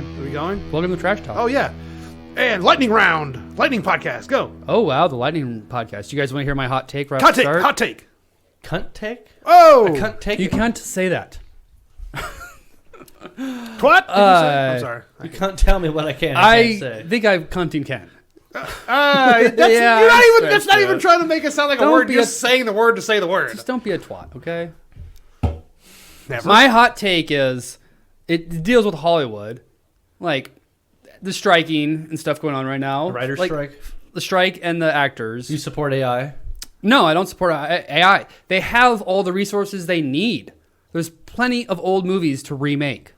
fine. Are we going? Welcome to Trash Talk. Oh, yeah. And lightning round. Lightning podcast. Go. Oh, wow. The lightning podcast. You guys want to hear my hot take right Hot at the take. start? Hot take. Cunt take? Oh. A cunt take? You can't say that. What? I'm sorry. You can't tell me what I can and I can't say. think I cunting can. That's, Yeah, you're not even, stretch that's not that. even trying to make it sound like a Don't word. be You're a- just saying the word to say the word. Just don't be a twat, okay? Never. My hot take is it deals with Hollywood. Like the striking and stuff going on right now. The writer's Like, strike? The strike and the actors. You support AI? No, I don't support AI. They have all the resources they need. There's plenty of old movies to remake.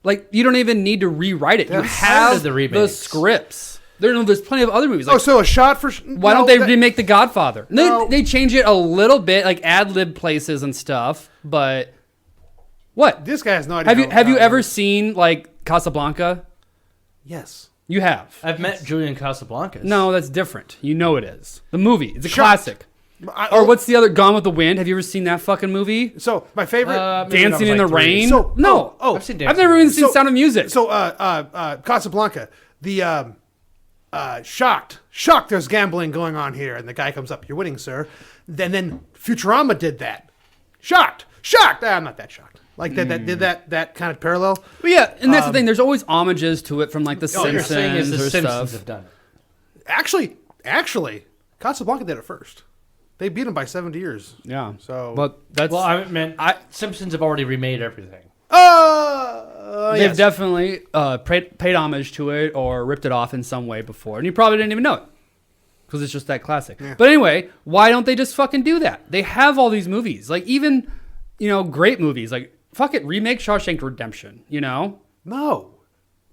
Like, you don't even need to rewrite it. You That's have part of the remakes. scripts. There's plenty of other movies. Like, So a shot for... why don't they remake The Godfather? No. They change it a little bit, like ad-lib places and stuff, but... What? This guy has no idea. Have you ever seen, like, Casablanca? Yes. You have. I've met Julian Casablancas. No, that's different. You know it is. The movie. It's a Shocked. classic. Or what's the other? Gone with the Wind. Have you ever seen that fucking movie? So my favorite... Dancing in the Rain? So- No. I've seen Dancing I've never in the even seen Sound of Music. So, Casablanca, the shocked. There's gambling going on here, and the guy comes up. You're winning, sir. Then Futurama did that. Shocked. I'm not that shocked. Like that did that kind of parallel. But yeah, and that's the thing. There's always homages to it from like the All you're Simpsons saying is the or Simpsons stuff. have done it. Actually, Casablanca did it first. They beat him by 70 years. Yeah. So, but that's Well, Simpsons have already remade everything. they've yes. definitely paid homage to it or ripped it off in some way before, and you probably didn't even know it because it's just that classic. Yeah. But anyway, why don't they just fucking do that? They have all these movies, like even great movies, like fuck it, remake Shawshank Redemption. No.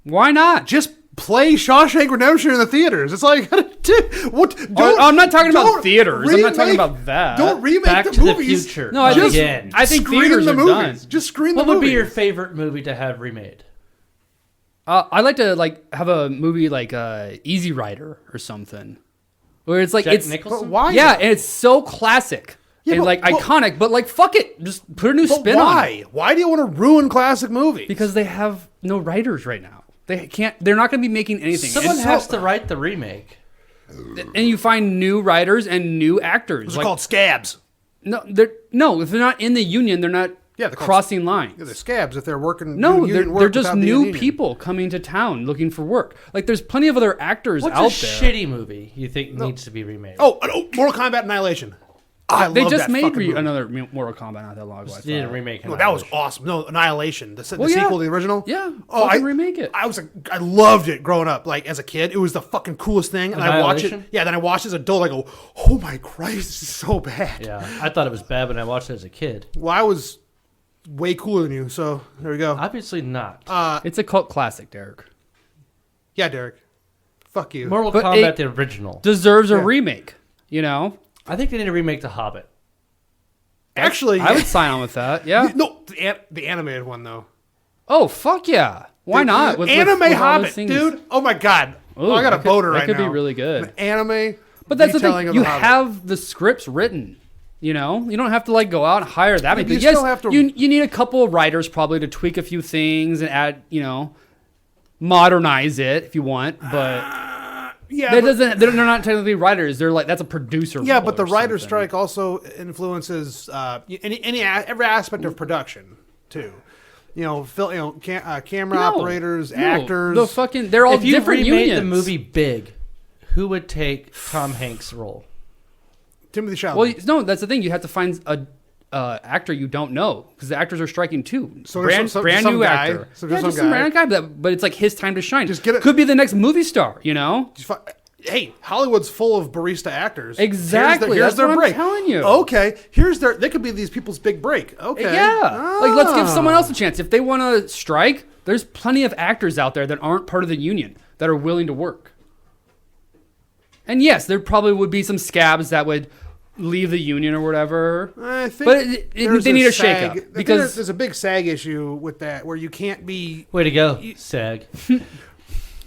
Why not? Just play Shawshank Redemption in the theaters. It's like, what? I'm not talking about don't theaters. I'm not talking remake- about that. Don't remake Back the to the movies. Future. No, I Just again. I think screen theaters the are movies. done. Just screen What the would movies. be your favorite movie to have remade? I like to have a movie like Easy Rider or something, where it's like Jack it's Nicholson? But why? yeah, and it's so classic Yeah, and but- like but- iconic, but like fuck it, just put a new But spin on why? it Why do you want to ruin classic movies? because they have no writers right now. They can't. They're not going to be making anything. Someone And has to write the remake. and you find new writers and new actors. those are called scabs. no, if they're not in the union, they're not Yeah, they're called- crossing lines. Yeah, they're scabs if they're working. No, doing union they're work just without being a new union. people coming to town looking for work. Like there's plenty of other actors What's out a there. shitty movie you think needs to be remade? Oh, Mortal Kombat Annihilation. I They love just that made fucking movie. another Mortal Kombat not that long ago. I They didn't thought. remake No, that was Annihilation. awesome. No, Annihilation, the Well, yeah. sequel to the original. Yeah, Oh, fucking remake it. I loved it growing up. Like as a kid, it was the fucking coolest thing. And I watched it. Annihilation? Yeah, then I watched it as an adult. I go, oh my Christ, this is so bad. Yeah, I thought it was bad when I watched it as a kid. Well, I was way cooler than you, so there we go. Obviously not. It's a cult classic, Derek. Yeah, Derek. Fuck you. Mortal but Kombat, it- the original. Deserves a Yeah. remake. I think they need to remake The Hobbit. Actually, I would sign on with that. Yeah. no, the animated one though. Oh fuck yeah! Why not? Anime with all Hobbit, those things. dude. Oh my god. Ooh, I got a that boner could, right That could now. be really good. An anime. But that's the retelling thing. of You the Hobbit. have the scripts written. You don't have to go out and hire that many but you people. Yes, still have to- you need a couple of writers probably to tweak a few things and add, modernize it if you want. But Yeah, that but- doesn't. They're not technically writers. They're like that's a producer. Yeah, role but the or writer's something. strike also influences every aspect of production too. Camera operators, actors. The fucking they're all If you different remade unions. the movie big, who would take Tom Hanks' role? Timothy Chalamet. Well, no, that's the thing. You have to find a actor you don't know because the actors are striking too. So there's brand some new guy. actor. So Yeah, there's just some some guy. random guy, but it's like his time to shine. Just get it- Could be the next movie star. Hey, Hollywood's full of barista actors. Exactly, Here's that's their what I'm break. telling you. Okay, they could be these people's big break. Okay. Yeah, like let's give someone else a chance. If they want to strike, there's plenty of actors out there that aren't part of the union that are willing to work. And yes, there probably would be some scabs that would leave the union or whatever. I think But there's they need a SAG- shakeup I think because- there's a big SAG issue with that where you can't be Way to go, SAG.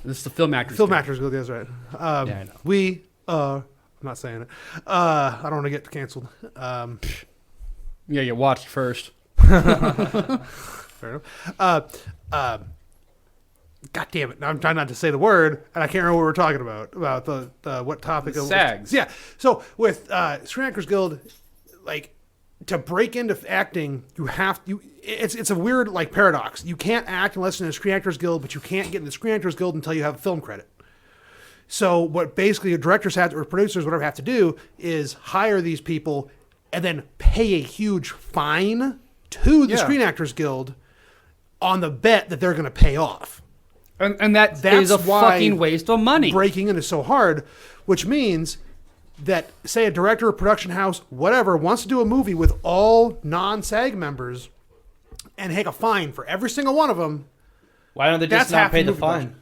This is the film actors. film Guild. actors guild. That's right. I know. We I'm not saying it. I don't want to get canceled. Yeah, you watched first. Fair enough. God damn it! Now I'm trying not to say the word, and I can't remember what we're talking about. About the what topic? The SAGs. Yeah. So with Screen Actors Guild, like to break into acting, you have you. It's a weird like paradox. You can't act unless you're in the Screen Actors Guild, but you can't get in the Screen Actors Guild until you have a film credit. So what basically directors have to, or producers, whatever, have to do is hire these people and then pay a huge fine to the Screen Actors Guild on the bet that they're going to pay off. And that's a why fucking waste of money. Breaking in is so hard, which means that, say, a director or production house, whatever, wants to do a movie with all non-SAG members and take a fine for every single one of them. Why don't they just not pay the fine?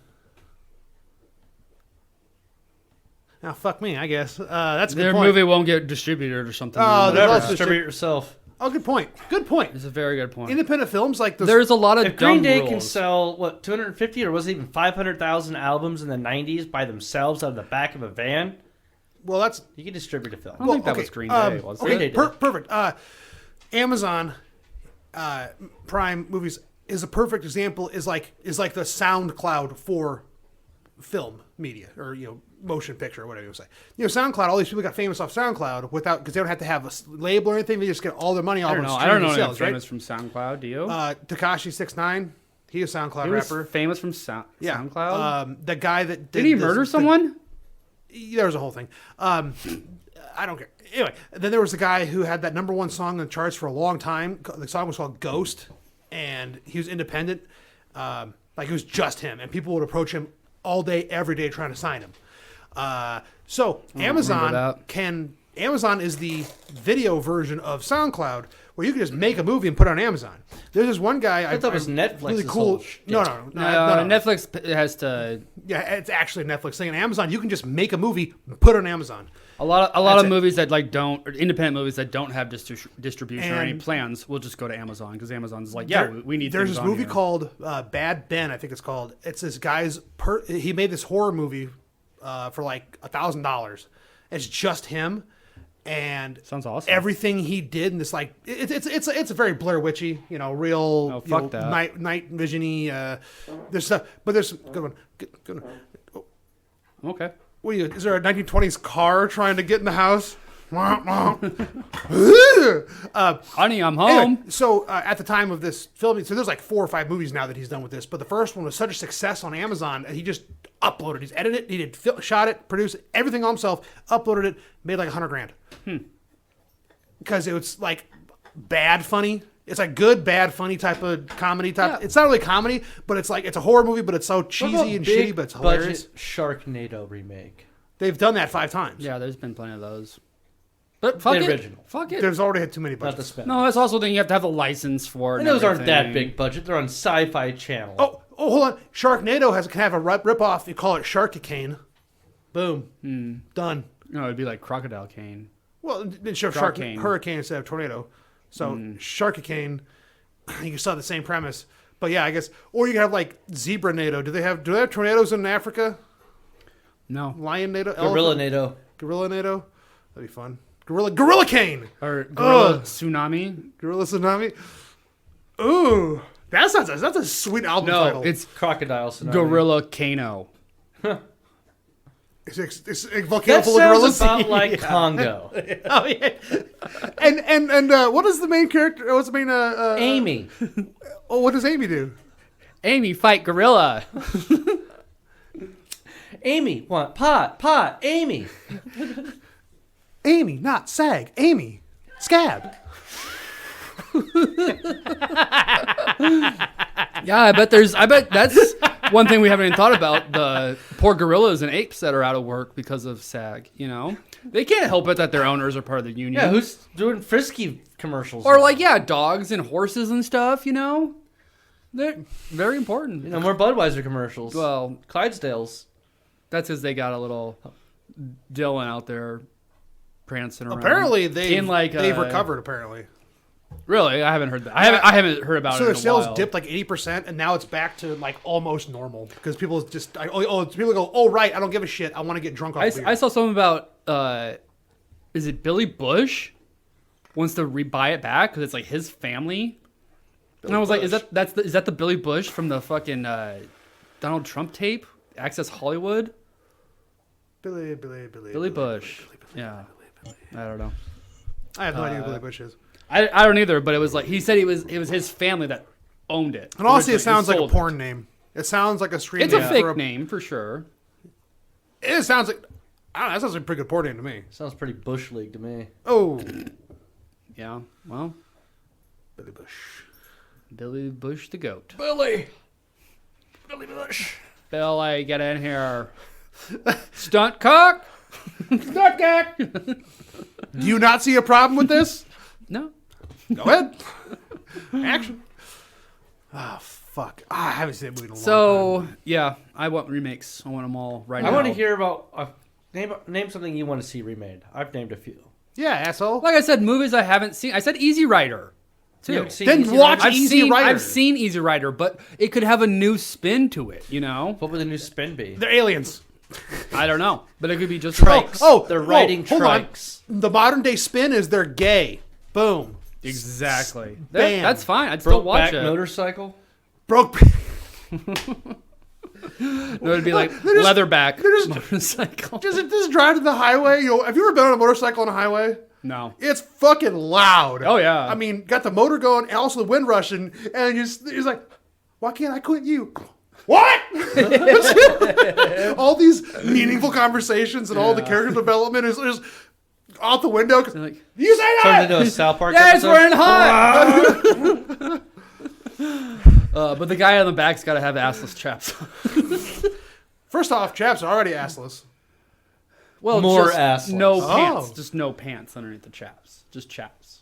Now, fuck me, I guess. That's a good Their point. movie won't get distributed or something. Oh, Whatever, distribute it yourself. Oh, good point. Good point. It's a very good point. Independent films like this. There's a lot of If dumb Green Day rules. can sell, 250 or was it even 500,000 albums in the 90s by themselves out of the back of a van, Well, that's you can distribute a film. I don't think that was Green Day, was Green it? Day did. perfect. Amazon Prime movies is a perfect example. Is like the SoundCloud for film media, or motion picture, or whatever you say. SoundCloud. All these people got famous off SoundCloud because they don't have to have a label or anything. They just get all their money off. I don't know. I don't know anyone famous from SoundCloud. Do you? Tekashi 6ix9ine. He is a SoundCloud He was rapper. famous from SoundCloud. The guy that Did he murder someone? There was a whole thing. I don't care. Anyway, then there was the guy who had that #1 song on the charts for a long time. The song was called Ghost, and he was independent. Like it was just him, and people would approach him all day, every day, trying to sign him. So Amazon is the video version of SoundCloud, where you can just make a movie and put it on Amazon. There's this one guy. I thought it was Netflix. Really cool. No. Netflix has to. Yeah, it's actually a Netflix thing. On Amazon, you can just make a movie, put it on Amazon. A lot of movies that or independent movies that don't have distribution or any plans will just go to Amazon because Amazon's like, we need. There's things this on movie here. called Bad Ben, I think it's called. It's this guy's. He made this horror movie for like $1,000. It's just him. And sounds awesome. Everything he did in this, like it's a very Blair Witchy, real night visiony. There's stuff, but there's good one. Good one. Oh. Okay. Is there a 1920s car trying to get in the house? Honey, I'm home. Anyway, so at the time of this filming, so there's like 4 or 5 movies now that he's done with this, but the first one was such a success on Amazon, and he just uploaded. He's edited it, he did shot it, produced it, everything all himself, uploaded it, made like $100,000. Because it was like bad funny. It's like good, bad, funny type of comedy type. Yeah. It's not really comedy, but it's like it's a horror movie, but it's so cheesy and shitty, but it's hilarious. Sharknado remake. They've done that 5 times. Yeah, there's been plenty of those. But fuck the original. Fuck it. There's already had too many Not budgets. the spin. No, that's also then you have to have the license for it. And those aren't that big budget. They're on Sci-Fi Channel. Oh, hold on. Sharknado can have a rip-off. You call it Sharkicane. Boom. Done. No, it'd be like Crocodile Cane. Well, then hurricane instead of tornado. So Sharkicane, you can still have the same premise. But yeah, I guess. Or you can have like Zebra-nado. Do they have tornadoes in Africa? No. Lion-nado? Gorilla-nado. Gorilla-nado? That'd be fun. Gorilla Cane! Or Gorilla Tsunami. Gorilla Tsunami? Ooh. That's a sweet album title. No, it's Crocodile Tsunami. Gorilla Kano. It's a volcano That full of sounds gorillas. about like Congo. Oh, yeah. And what is the main character? What's the main... Amy. Oh, what does Amy do? Amy, fight gorilla. Amy, want pot, Amy. Amy, not SAG. Amy, scab. Yeah, I bet that's one thing we haven't even thought about, the poor gorillas and apes that are out of work because of SAG, They can't help it that their owners are part of the union. Yeah, who's doing Frisky commercials? Or dogs and horses and stuff, They're very important. more Budweiser commercials. Well, Clydesdales. that's because they got a little Dylan out there prancing around. Apparently, they've they've recovered, apparently. Really? I haven't heard that. I haven't heard about it So in their a sales while. dipped like 80%, and now it's back to like almost normal because people just people go, oh right, I don't give a shit. I want to get drunk off beer. I saw something about is it Billy Bush wants to rebuy it back because it's like his family, and I was like, is that the Billy Bush from the fucking Donald Trump tape? Access Hollywood? Billy Bush. Yeah. I don't know. I have no idea who Billy Bush is. I don't either, but it was like he said it was his family that owned it. And honestly, it originally, sounds like a sold porn name. It sounds like a street It's name. a fake name for sure. It sounds like... I don't know, that sounds like a pretty good porn name to me. Sounds pretty Bush League to me. Oh. Yeah. Well, Billy Bush. Billy Bush the goat. Billy Bush. Billy, get in here. Stunt cock. Stunt cock. Do you not see a problem with this? No. Go ahead. Action. Oh, fuck. I haven't seen that movie in a long time. So yeah, I want remakes. I want them all right now. I want to hear about name something you want to see remade. I've named a few. Yeah, asshole. Like I said, movies I haven't seen. I said Easy Rider. You Too. haven't seen Then Easy watch Rider? Easy Rider. I've seen Easy Rider, but it could have a new spin to it. You know, What would the new spin be? They're aliens. I don't know, but it could be just Trikes. They're hold riding on. trikes. The modern day spin is they're gay. Boom. Exactly. Bam. That's fine. I'd still watch Brokeback it. Motorcycle. Broke. No, it'd be like They're just- leatherback they're just- motorcycle. Just drive to the highway. You know, have you ever been on a motorcycle on a highway? No. It's fucking loud. Oh, yeah. I mean, got the motor going and also the wind rushing, and you're like, why can't I quit you? What? All these meaningful conversations and all the character development is just out the window. Like, You say Turned that? into a South Park yeah, it's episode. running hot. But the guy on the back's got to have assless chaps. First off, chaps are already assless. Well, More just assless. no Oh. pants. Just no pants underneath the chaps. Just chaps.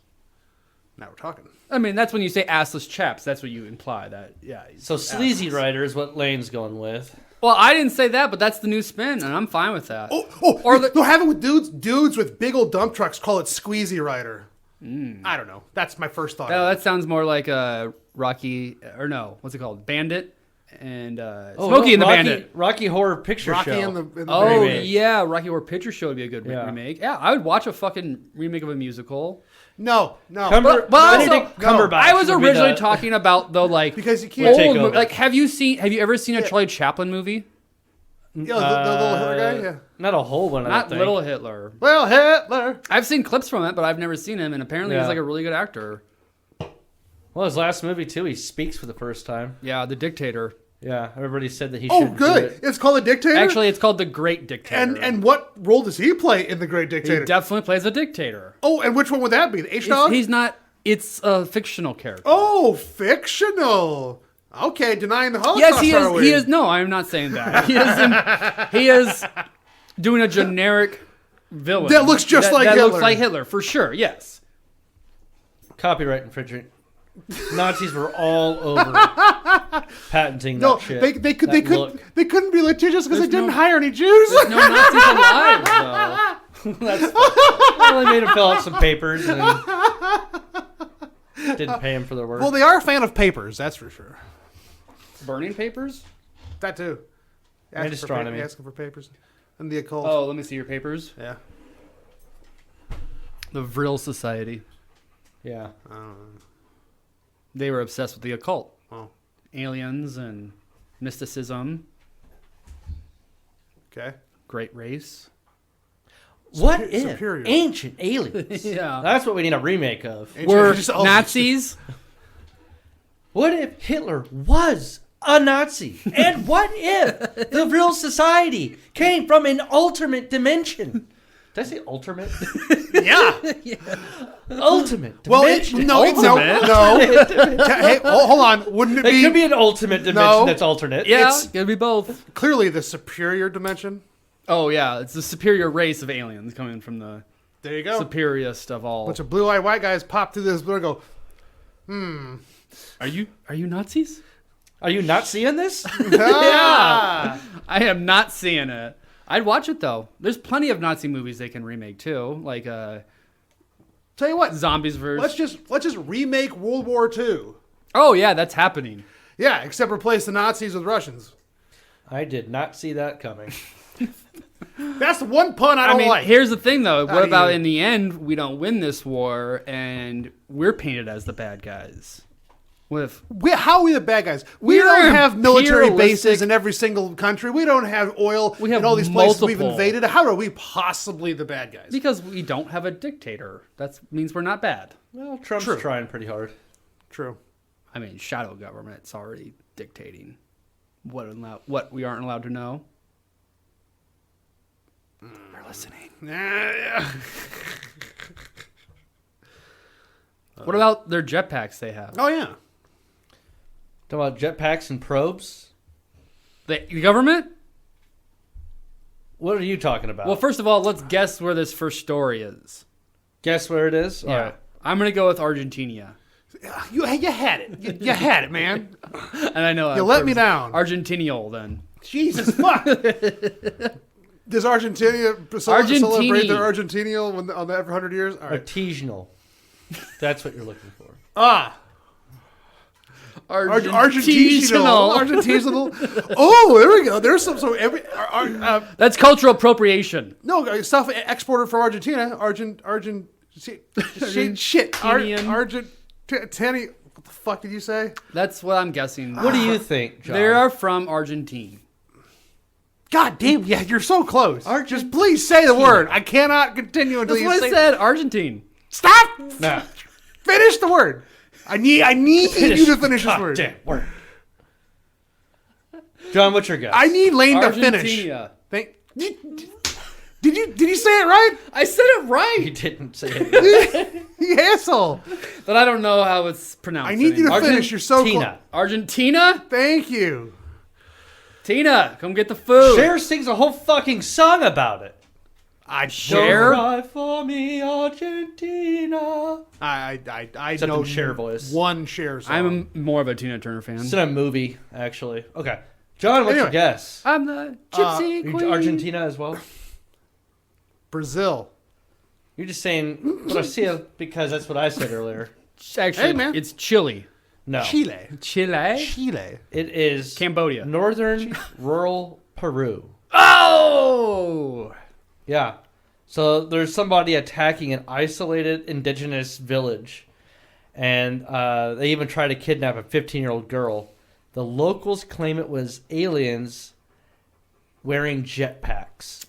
Now we're talking. I mean, that's when you say assless chaps. That's what you imply. That he's So Sleazy assless. Rider is what Lane's going with. Well, I didn't say that, but that's the new spin, and I'm fine with that. Or they'll have it with dudes with big old dump trucks. Call it Squeezy Rider. I don't know. That's my first thought. Oh, that sounds more like a Rocky, or no, what's it called? Bandit and Smokey and the Bandit. Rocky Horror Picture Rocky Show. and the Oh, remake. yeah, Rocky Horror Picture Show would be a good Yeah. remake. Yeah, I would watch a fucking remake of a musical. No. But Benedict no. Cumberbatch I was would be originally the- talking about the like Because you can't take old, over. like have you ever seen a Charlie Chaplin movie? Yeah, the little Hitler guy. Yeah. Not a whole one. I Not don't think. Little Hitler. Well, Hitler. I've seen clips from it, but I've never seen him, and apparently he's Yeah. like a really good actor. Well, his last movie too. He speaks for the first time. Yeah, The Dictator. Yeah, everybody said that he Oh, should. good. Do it. It's called The Dictator. Actually, it's called The Great Dictator. and what role does he play in The Great he Dictator? definitely plays a dictator. Oh, and which one would that be? The H-Dog? He's not. It's a fictional character. Oh, fictional. Okay, denying the Holocaust. Yes, he are is. we? He is. No, I'm not saying that. He is doing a generic villain That looks just like That Hitler. looks like Hitler for sure. Yes. Copyright infringement. Nazis were all over patenting No, that shit. they That look. couldn't be litigious because they There's didn't no- hire any Jews. No Nazis alive though. That's well, they made him fill out some papers and didn't pay him for their work. Well, they are a fan of papers, that's for sure. Burning papers? That too. And astronomy. Asking for papers. And the occult. Oh, let me see your papers. Yeah. The Vril Society. yeah. They were obsessed with the occult, Oh, aliens, and mysticism. okay. Great race. What if superior. ancient aliens? Yeah. That's what we need a remake of. Were Just all- Nazis? What if Hitler was a Nazi? And what if the real society came from an alternate dimension? Did I say ultimate? Yeah. Ultimate Well, dimension. no. Hey, hold on. Wouldn't it It be, could be an ultimate dimension No. that's alternate. Yeah, It's- gonna be both. clearly the superior dimension? Oh yeah, it's the superior race of aliens coming from the There you go. superiorest of all. Bunch of blue-eyed white guys pop through this door and go, Are you Nazis? Are you not seeing this? ah. I am not seeing it. I'd watch it though. There's plenty of Nazi movies they can remake too, like Tell you what, Zombies verse. let's just remake World War II. Oh yeah, that's happening. Yeah, except replace the Nazis with Russians. I did not see that coming. That's the one pun I I don't mean, like. here's the thing though. What do about you- in the end we don't win this war and we're painted as the bad guys? How are we the bad guys? We We're don't have military bases imperialistic. in every single country. We don't have oil We have in all these places we've multiple. invaded. How are we possibly the bad guys? Because we don't have a dictator. That means we're not bad. Well, Trump's True. trying pretty hard. True. I mean, shadow government's already dictating what we aren't allowed to know. They're listening. Yeah. What about their jetpacks they have? Oh yeah. Talking about jetpacks and probes. The government? What are you talking about? Well, first of all, let's guess where this first story is. guess where it is. All right. I'm going to go with Argentina. You had it. You had it, man. And I know You let me down. Argentinial then. Jesus fuck. Does Argentina celebrate their Argentinial on the every 100 years? All right. Artisanal. That's what you're looking for. Argentinial. Oh, there we go. There's some. So That's cultural appropriation. no stuff exported from Argentina. Argentinian. What the fuck did you say? That's what I'm guessing. What do you think, John? They are from Argentine. God damn! Yeah, you're so close. Just please say the word. I cannot continue until That's you what say. I said. Argentine. Stop. Nah. Finish the word. I need you to finish this word. Damn word. John, what's your guess? I need Lane to finish. Argentina. Did you say it right? I said it You right, didn't say it. You asshole. but I don't know how it's pronounced. I need you to anymore. finish. You're so close. Argentina. Argentina? Thank you. Tina, come get the food. Cher sings a whole fucking song about it. I Cher? Cry for me, Argentina. I Except know in Cher voice. one Cher song. I'm more of a Tina Turner fan. It's in a movie, actually. Okay. John, what's your Anyway. guess? I'm the gypsy You queen. Argentina as well? Brazil. You're just saying Brazil because that's what I said earlier. Actually, Hey, man. it's Chile. No. Chile. Chile? It is Cambodia. northern rural Peru. Oh! Yeah. So there's somebody attacking an isolated indigenous village. And they even try to kidnap a 15-year-old girl. The locals claim it was aliens wearing jetpacks.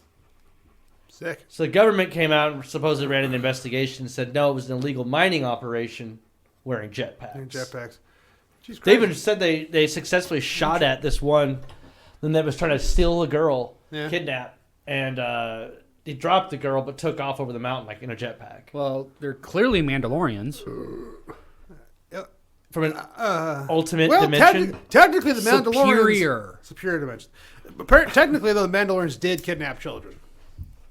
Sick. So the government came out and supposedly ran an investigation and said, no, it was an illegal mining operation wearing jetpacks. Jetpacks. Jeez, They Christ. even said they successfully shot at this one then that was trying to steal a girl, Yeah. kidnap, and they dropped the girl but took off over the mountain like in a jetpack. Well, they're clearly Mandalorians. From an ultimate Well, dimension. technically the Mandalorians... Superior. Superior dimension. Technically, though, the Mandalorians did kidnap children.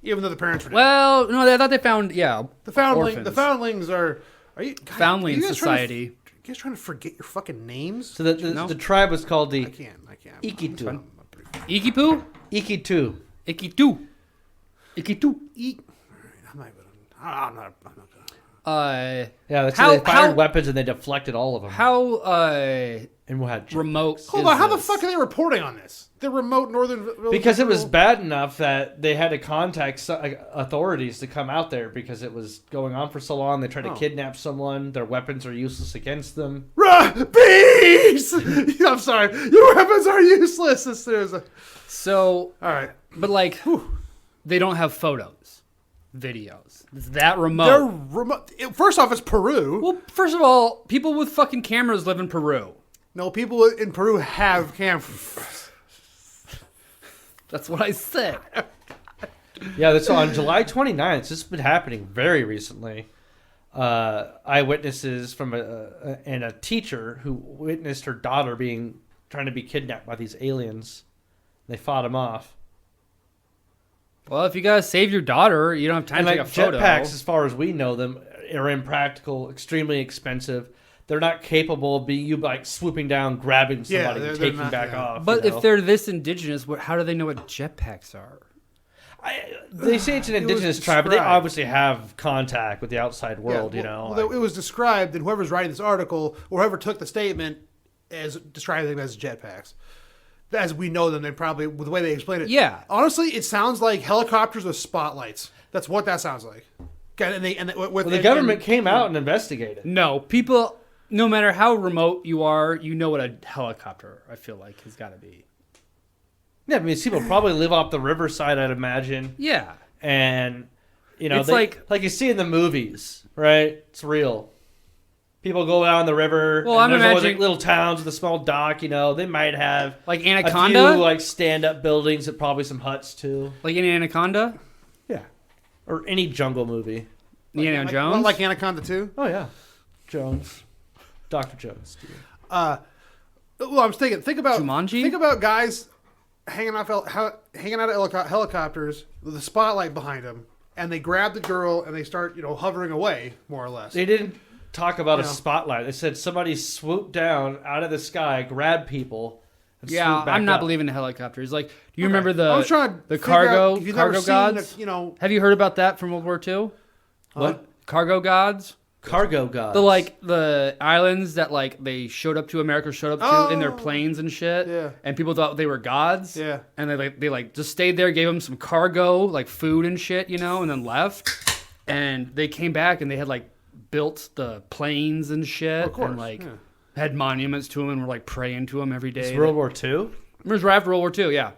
Even though the parents were dead. Well, no, I thought they found, The foundlings orphans. are you... God, Foundling are you guys society. You guys trying to forget your fucking names? So the No. tribe was called the I can't. Ikitu. Ikipu? Ikitu. Ikitu. Ikitu. I'm not gonna... Yeah, that's How- how they fired how- weapons and they deflected all of them. How and we had remote Hold is on, how the this? fuck are they reporting on this? The remote northern... Because it was bad enough that they had to contact authorities to come out there because it was going on for so long. They tried to kidnap someone. Their weapons are useless against them. Peace! I'm sorry. Your weapons are useless. So, All right. but like, they don't have photos, videos. It's that remote. They're remote. First off, it's Peru. Well, first of all, people with fucking cameras live in Peru. No, people in Peru have cameras. That's what I said. Yeah, that's on July 29th. This has been happening very recently. Eyewitnesses from a teacher who witnessed her daughter trying to be kidnapped by these aliens. They fought him off. Well, if you gotta save your daughter, you don't have time And to like take a photo. jetpacks, as far as we know them, are impractical, extremely expensive. They're not capable of you like swooping down, grabbing Yeah, somebody, and they're taking not- back yeah. off. But you know? if they're this indigenous, how do they know what jetpacks are? They say it's an It was indigenous tribe, but they described. obviously have contact with the outside world. Well, it was described, and whoever's writing this article, or whoever took the statement, as describing them as jetpacks. As we know them, they probably, with the way they explain it. Yeah. Honestly, it sounds like helicopters with spotlights. That's what that sounds like. Okay, the government came out and investigated. No, no matter how remote you are, you know what a helicopter, I feel like, has got to be. Yeah, I mean, these people probably live off the riverside, I'd imagine. Yeah. And, you know, It's like you see in the movies, right? It's real. People go out on the river. Well, and I'm there's always, imagining- like, little towns with a small dock, you know. They might have Like a Anaconda? few, like, stand-up buildings and probably some huts, too. Like in Anaconda? Yeah. Or any jungle movie. Indiana Jones? Well, like Anaconda 2? Oh, yeah. Jones. Dr. Jones. Well, I'm thinking. Think about Jumanji? Think about guys hanging out of helicopters with a spotlight behind them, and they grab the girl and they start, hovering away, more or less. They didn't talk about a Yeah. spotlight. They said somebody swooped down out of the sky, grabbed people, and Yeah, swooped back I'm not up. believing in helicopters. Like, do you Okay. remember I was trying to the figure out cargo if you've never seen gods? the, Have you heard about that from World War II? What? Cargo gods? Cargo gods. The islands that they showed up to, America showed up to in their Oh. planes and shit. Yeah. And people thought they were gods. Yeah. And they just stayed there, gave them some cargo, like food and shit, and then left. And they came back and they had built the planes and shit. Of course, And yeah. had monuments to them and were praying to them every day. It's World War II? It was right after World War II, yeah.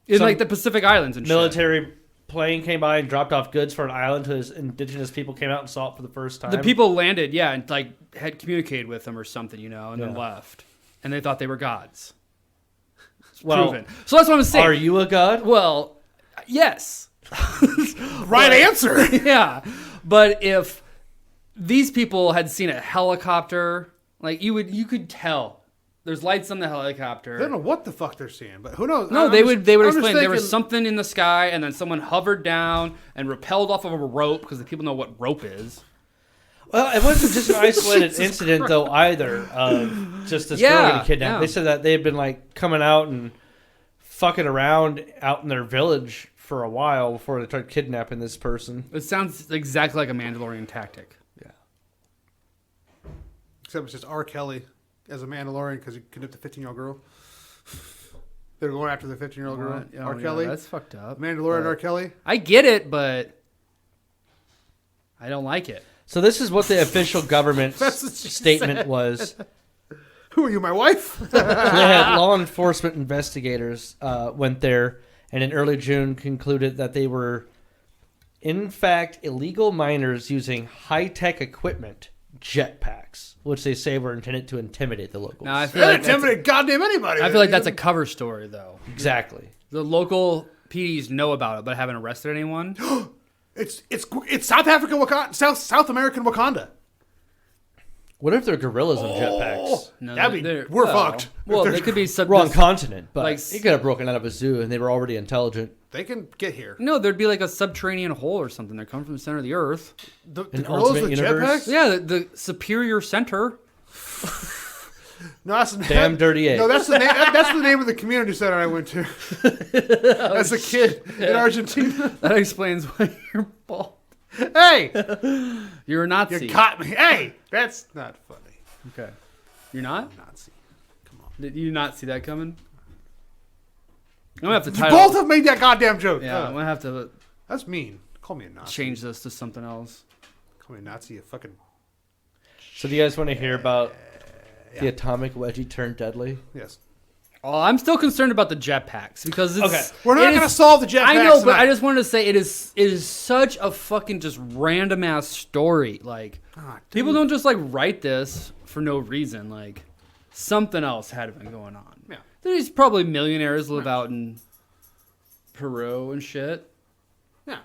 In Some the Pacific Islands and shit. Military plane came by and dropped off goods for an island to indigenous people came out and saw it for the first time. The people landed, yeah, and had communicated with them or something, and then Yeah. left. And they thought they were gods. Well, Proven. So that's what I'm saying. are you a god? Well, yes. Right answer. Yeah. But if these people had seen a helicopter, you could tell. There's lights on the helicopter. I don't know what the fuck they're seeing, but who knows? No, I'm they just- would I'm just explain there was thinking- something in the sky, and then someone hovered down and rappelled off of a rope, because the people know what rope is. Well, it wasn't just an isolated incident, though, either, of just this girl Yeah, getting kidnapped. yeah. They said that they had been, coming out and fucking around out in their village for a while before they started kidnapping this person. It sounds exactly like a Mandalorian tactic. Yeah. Except it's just R. Kelly as a Mandalorian because he kidnapped a 15-year-old girl. They're going after the 15-year-old girl. What? Oh, R. yeah, Kelly. that's fucked up. Mandalorian But R. Kelly. I get it, but I don't like it. So this is what the official government That's what she statement said. was. Who are you, my wife? They had law enforcement investigators went there and in early June concluded that they were, in fact, illegal miners using high-tech equipment, jetpacks, which they say were intended to intimidate the locals. Now, I feel They'll like that's, intimidate goddamn anybody. I feel like that's a cover story, though. Exactly. The local PDs know about it, but haven't arrested anyone. It's South Africa, Wakanda, South American Wakanda. What if they're gorillas on jetpacks? No, That'd be- they're- we're fucked. Well, If they could be Wrong continent, but like- it could have broken out of a zoo and they were already intelligent. They can get here. No, there'd be like a subterranean hole or something. They're coming from the center of the earth. The An gorillas alternate with universe? jetpacks? Yeah, the superior center. No, that's Damn dirty egg. No, that's the name. That's the name of the community center I went to as a kid in Argentina. That explains why you're bald. Hey, You're a Nazi. you caught me. Hey, that's not funny. Okay. You're not? Nazi. Come on. Did you not see that coming? I'm gonna have to You title. both have made that goddamn joke. Yeah, I'm Ugh. gonna have to That's mean. Call me a Nazi. change this to something else. Call me a Nazi. You fucking. So do you guys want to hear about the atomic wedgie turned deadly? Yes. Oh, I'm still concerned about the jetpacks because it's, Okay. We're not it going to is- solve the jetpacks. I know, but tonight. I just wanted to say it is such a fucking just random ass story. Like Ah, dude. people don't just write this for no reason. Like something else had been going on. Yeah. There's probably millionaires live out in Peru and shit. Yeah.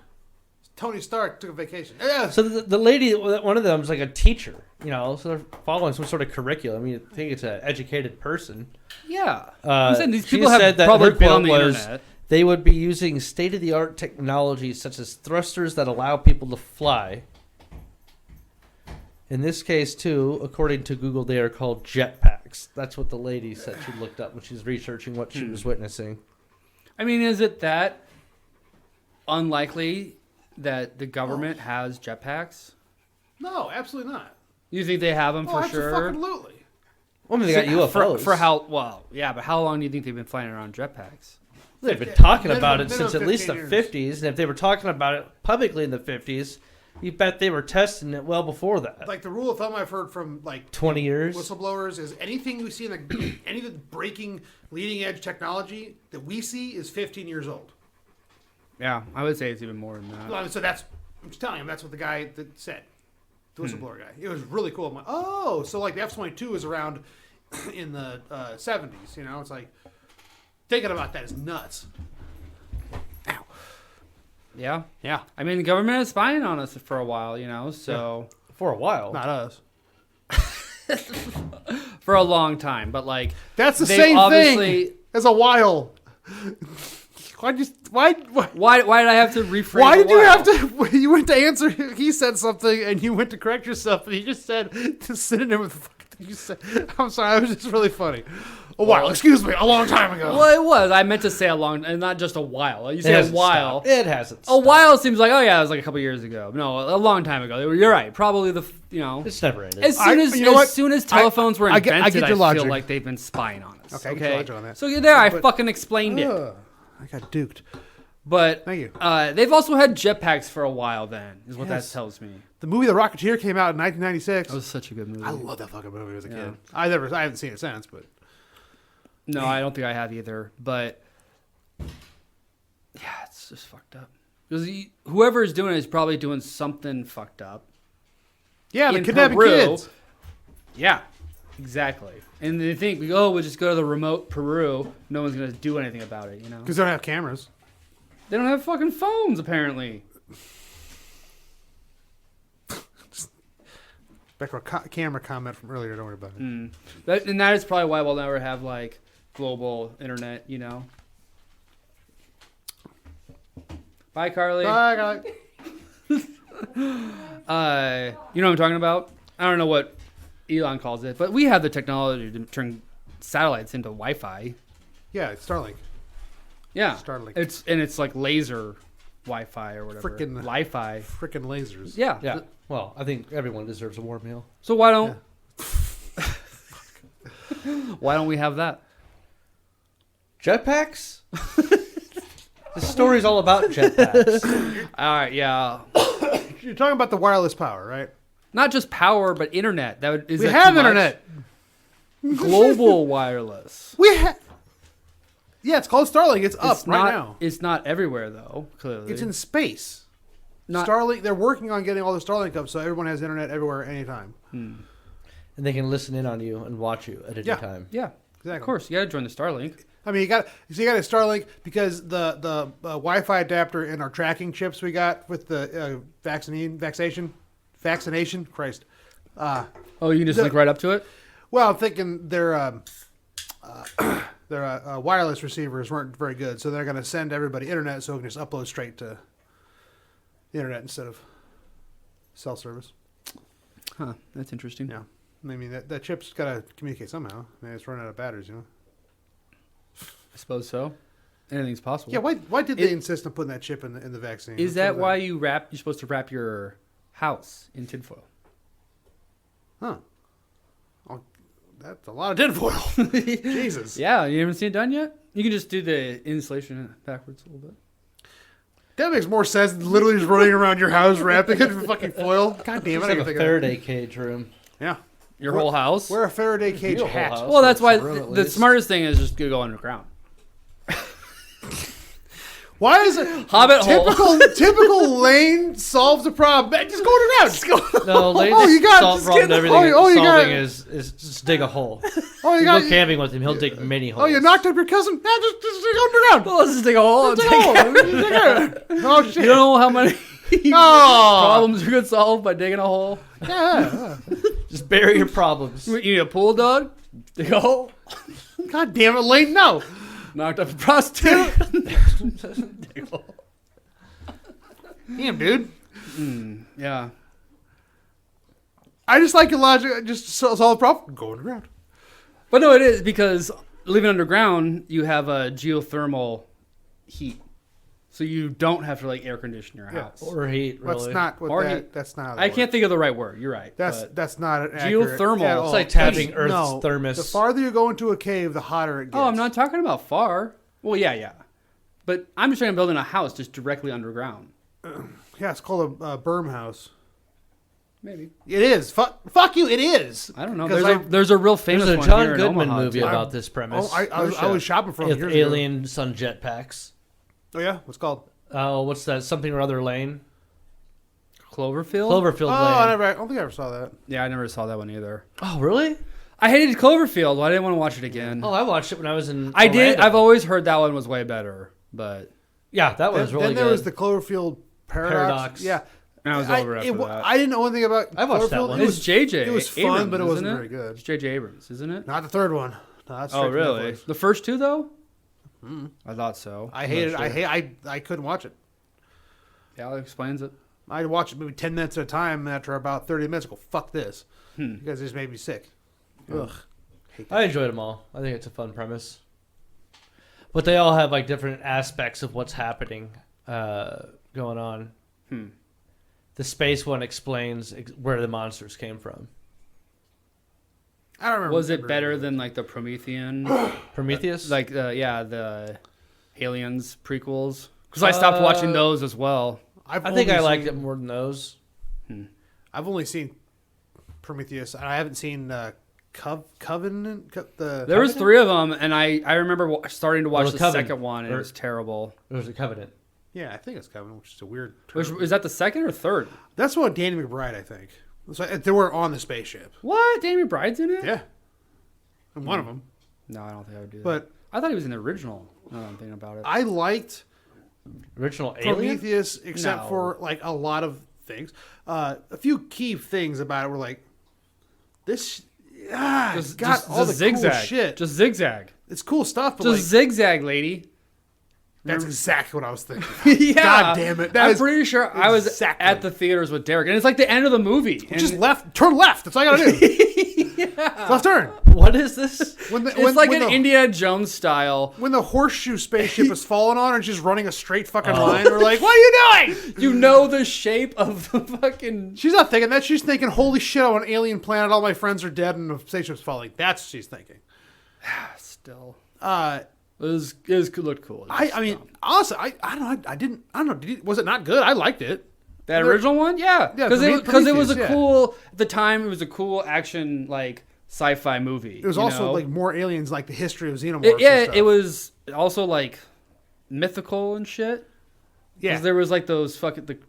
Tony Stark took a vacation. Yeah. So the lady, one of them is like a teacher, so they're following some sort of curriculum. I think it's an educated person. Yeah, I'm saying these she people have said that probably her been on quote the was, internet. They would be using state-of-the-art technology such as thrusters that allow people to fly. In this case, too, according to Google, they are called jetpacks. That's what the lady said she looked up when she was researching what she was witnessing. I mean, is it that unlikely that the government has jetpacks? No, absolutely not. You think they have them for sure? Absolutely. Well, I mean, they got UFOs. For how? Well, yeah, but how long do you think they've been flying around jetpacks? They've been talking Minimum- about it minimum since at least the 15 years. 50s, and if they were talking about it publicly in the 50s, You bet they were testing it well before that. Like the rule of thumb I've heard from 20 years. whistleblowers is anything we see in any of the breaking leading edge technology that we see is 15 years old. Yeah, I would say it's even more than that. Well, so I'm just telling him that's what the guy that said, the whistleblower guy. It was really cool. I'm like, oh, so like the F-22 is around in the 70s. You know, it's like thinking about that is nuts. Ow. Yeah. Yeah. I mean, the government is spying on us for a while, so For a while. Not us. for a long time. But like, That's the they've same obviously- thing as a while. Why did I have to rephrase? Why a did you while? have to? You went to answer. He said something, and you went to correct yourself, and he just said the synonym of the fucking thing you said. I'm sorry, that was just really funny. A while, excuse me, a long time ago. Well, it was. I meant to say a long, and not just a while. You say a while. Stopped. It hasn't. A Stopped. while seems like, oh yeah, it was like a couple years ago. No, a long time ago. You're right. Probably It's never ended. as soon as telephones were I invented, get I your feel logic. like they've been spying on us. Okay, I get your logic on that. So there, I But- fucking explained it. I got duked. But Thank you. They've also had jetpacks for a while. Then is what Yes. that tells me. The movie The Rocketeer came out in 1996. That was such a good movie. I love that fucking movie as a Yeah. kid. I haven't seen it since, but No, I don't think I have either. But yeah, it's just fucked up. Because whoever is doing it is probably doing something fucked up. yeah, the In kidnapping Peru. kids. Yeah, exactly. And they think, we'll just go to the remote Peru. No one's gonna do anything about it. Because they don't have cameras. They don't have fucking phones apparently. Back to our camera comment from earlier. Don't worry about it. And that is probably why we'll never have like global internet. Bye, Carly. Bye, guys. You know what I'm talking about? I don't know what Elon calls it, but we have the technology to turn satellites into Wi-Fi. Yeah, it's Starlink. Yeah, Starlink. It's like laser Wi-Fi or whatever. Frickin' Wi-Fi. Freaking lasers. Yeah. Yeah. Well, I think everyone deserves a warm meal. So why don't why don't we have that? Jetpacks? The story's all about jetpacks. All right, yeah. You're talking about the wireless power, right? Not just power, but internet. We have internet. Global wireless. Yeah, it's called Starlink. It's up right now. It's not everywhere though. Clearly, It's in space. Not- Starlink. They're working on getting all the Starlink up, so everyone has internet everywhere, anytime. And they can listen in on you and watch you at any Yeah. time. Yeah, Exactly. of course. You got to join the Starlink. I mean, you got a Starlink because the Wi-Fi adapter in our tracking chips we got with the vaccination. Christ. Oh, you can just link right up to it. Well, I'm thinking their wireless receivers weren't very good, so they're going to send everybody internet so we can just upload straight to the internet instead of cell service. Huh? That's interesting. Yeah, I mean that chip's got to communicate somehow. I mean, it's running out of batteries, I suppose so. Anything's possible. Yeah, why did they insist on putting that chip in the vaccine? Is that why you're supposed to wrap your house in tinfoil? Huh. Oh, that's a lot of tinfoil. Jesus. Yeah, you haven't seen it done yet? You can just do the insulation backwards a little bit. That makes more sense than literally just running around your house wrapping it in fucking foil. God damn it. It's I like gotta a think Faraday cage room. Yeah. Your whole house? Wear a Faraday cage Your whole hat. house. Well, that's why Room at the least. smartest thing is just to go underground. Why is it Hobbit hole. typical Lane solves a problem? Man, just go underground. Just go. No, Lane's Oh, you got- solve just problem get- everything oh, you got- solving is just dig a hole. Oh, you You got. go camping with him, he'll dig many holes. Oh, you knocked up your cousin? Yeah, just go underground. Well, let's just dig a hole. Dig a hole. Dig it. Oh shit. You don't know how many Oh. problems you could solve by digging a hole. Yeah. Just bury your problems. You need a pool dog? Dig a hole. God damn it, Lane. No. Knocked up a prostitute? Dig a hole. Damn, dude. Yeah. I just like your logic. Just solve the problem. Go underground. But no, it is because living underground, you have a geothermal heat. So you don't have to like air condition your Yeah. house. Or heat, really. That's not what Or that. heat. That's not. How that I works. can't think of the right word. You're right. but That's not an accurate Geothermal. at It's all. like tapping That's- Earth's no, thermos. The farther you go into a cave, the hotter it gets. Oh, I'm not talking about far. Well, yeah. But I'm just talking about building a house just directly underground. Yeah, it's called a Berm House. Maybe. It is. Fuck you. It is. I don't know. 'Cause There's a real famous There's a one John here in Goodman Omaha, movie too. about this premise. Oh, I was shopping for him with years ago. aliens on jetpacks. Oh yeah, what's it called? Oh, what's that? Something or other lane? Cloverfield? Cloverfield Oh, Lane. I don't think I ever saw that. Yeah, I never saw that one either. Oh, really? I hated Cloverfield. Well, I didn't want to watch it again. Oh, I watched it when I was in. I did. Orlando. I've always heard that one was way better, but Yeah, that one was really then there good. was the Cloverfield Paradox. Yeah, I was over after that. I didn't know anything about. I watched that Cloverfield. one. It It's was JJ. It was fun, Abrams, but it wasn't isn't very good. It's JJ Abrams, isn't it? Not the third one. No, that's Oh, straight from really? Netflix. The first two, though? I thought so. I I'm hated. not I sure. hate. I couldn't watch it. Yeah, that explains it. I'd watch it maybe 10 minutes at a time. And after about 30 minutes, I go fuck this. You guys just made me sick. Ugh. Hate that. I enjoyed them all. I think it's a fun premise. But they all have like different aspects of what's happening going on. The space one explains where the monsters came from. I don't remember. Was it better than like the Promethean? Prometheus? the Aliens prequels? Because I stopped watching those as well. I think I liked it more than those. I've only seen Prometheus, and I haven't seen Covenant. There was 3 of them, and I remember starting to watch Well, the Covenant. second one, and it was terrible. It was a Covenant. Yeah, I think it's Covenant, which is a weird term. Which, is that the second or third? That's what Danny McBride, I think. So they were on the spaceship. What? Danny McBride's in it? Yeah, and one of them. No, I don't think I would do that. But I thought he was in the original. Now that I'm thinking about it. I liked Original Alien? Prometheus, except No. for like a lot of things. A few key things about it were like this. Got all the zigzag. cool shit. Just zigzag. It's cool stuff, but Just like, zigzag, lady. that's exactly what I was thinking. Yeah. God damn it! I'm pretty sure I was exactly- at the theaters with Derek, and it's like the end of the movie. Just and left, turn left. That's all I gotta do. Left turn. What is this? it's like an Indiana Jones style. When the horseshoe spaceship is falling on her and she's running a straight fucking line, we're like, what are you doing? You know the shape of the fucking. She's not thinking that. She's thinking, holy shit, I'm on an alien planet. All my friends are dead and the spaceship's falling. That's what she's thinking. Still, Uh, it looked cool. I mean, honestly, I don't know. Was it not good? I liked it. that original one, yeah, Yeah, because it was a Prometheus, yeah. cool at the time. It was a cool action like sci-fi movie. It was you also know? like more aliens, like the history of xenomorphs. and stuff. it was also like mythical and shit. Yeah, Because there was like those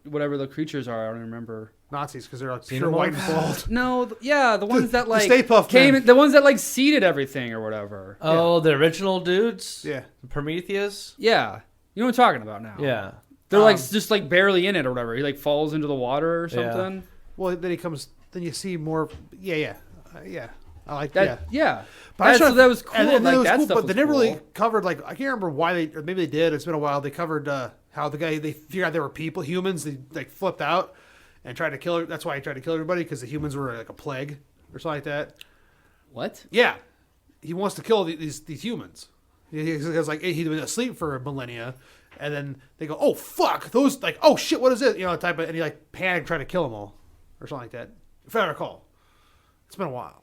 whatever the creatures are. I don't remember. Nazis because they're like pure white and bald. No, the ones that like Stay Puft came, Men. the ones that like seeded everything or whatever. Oh, the original dudes? Yeah. Prometheus? Yeah, you know what I'm talking about now. Yeah. They're like just like barely in it or whatever. He like falls into the water or Yeah. something. Well, then he comes. Then you see more. Yeah. I like That that. yeah. But I So that was cool. And then like it was that cool, stuff but they was never really cool. covered like I can't remember why they or maybe they did. It's been a while. They covered how the guy they figured out they were people, humans. They like flipped out and tried to kill. That's why he tried to kill everybody because the humans were like a plague or something like that. What? Yeah, he wants to kill these humans. He's like he'd been asleep for millennia, and then they go, oh fuck, those like oh shit, what is it? You know, type of, and he like panicked trying to kill them all or something like that. If I recall, it's been a while.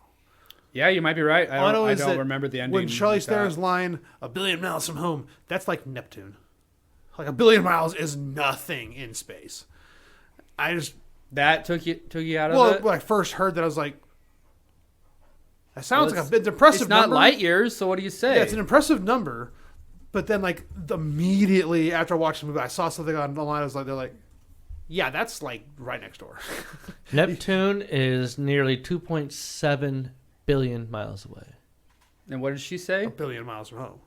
Yeah, you might be right. All I know I is don't that remember the ending. when Charlie like that. Theron's line, "1 billion miles from home," that's like Neptune. Like 1 billion miles is nothing in space. I just that took you out of it. when I first heard that, I was like, "That sounds Well, like it's impressive." It's not number. light years, so what do you say? Yeah, it's an impressive number. But then, like immediately after watching the movie, I saw something online. I was like, "They're like, yeah, that's like right next door." Neptune is nearly 2.7 billion miles away. And what did she say? 1 billion miles from home.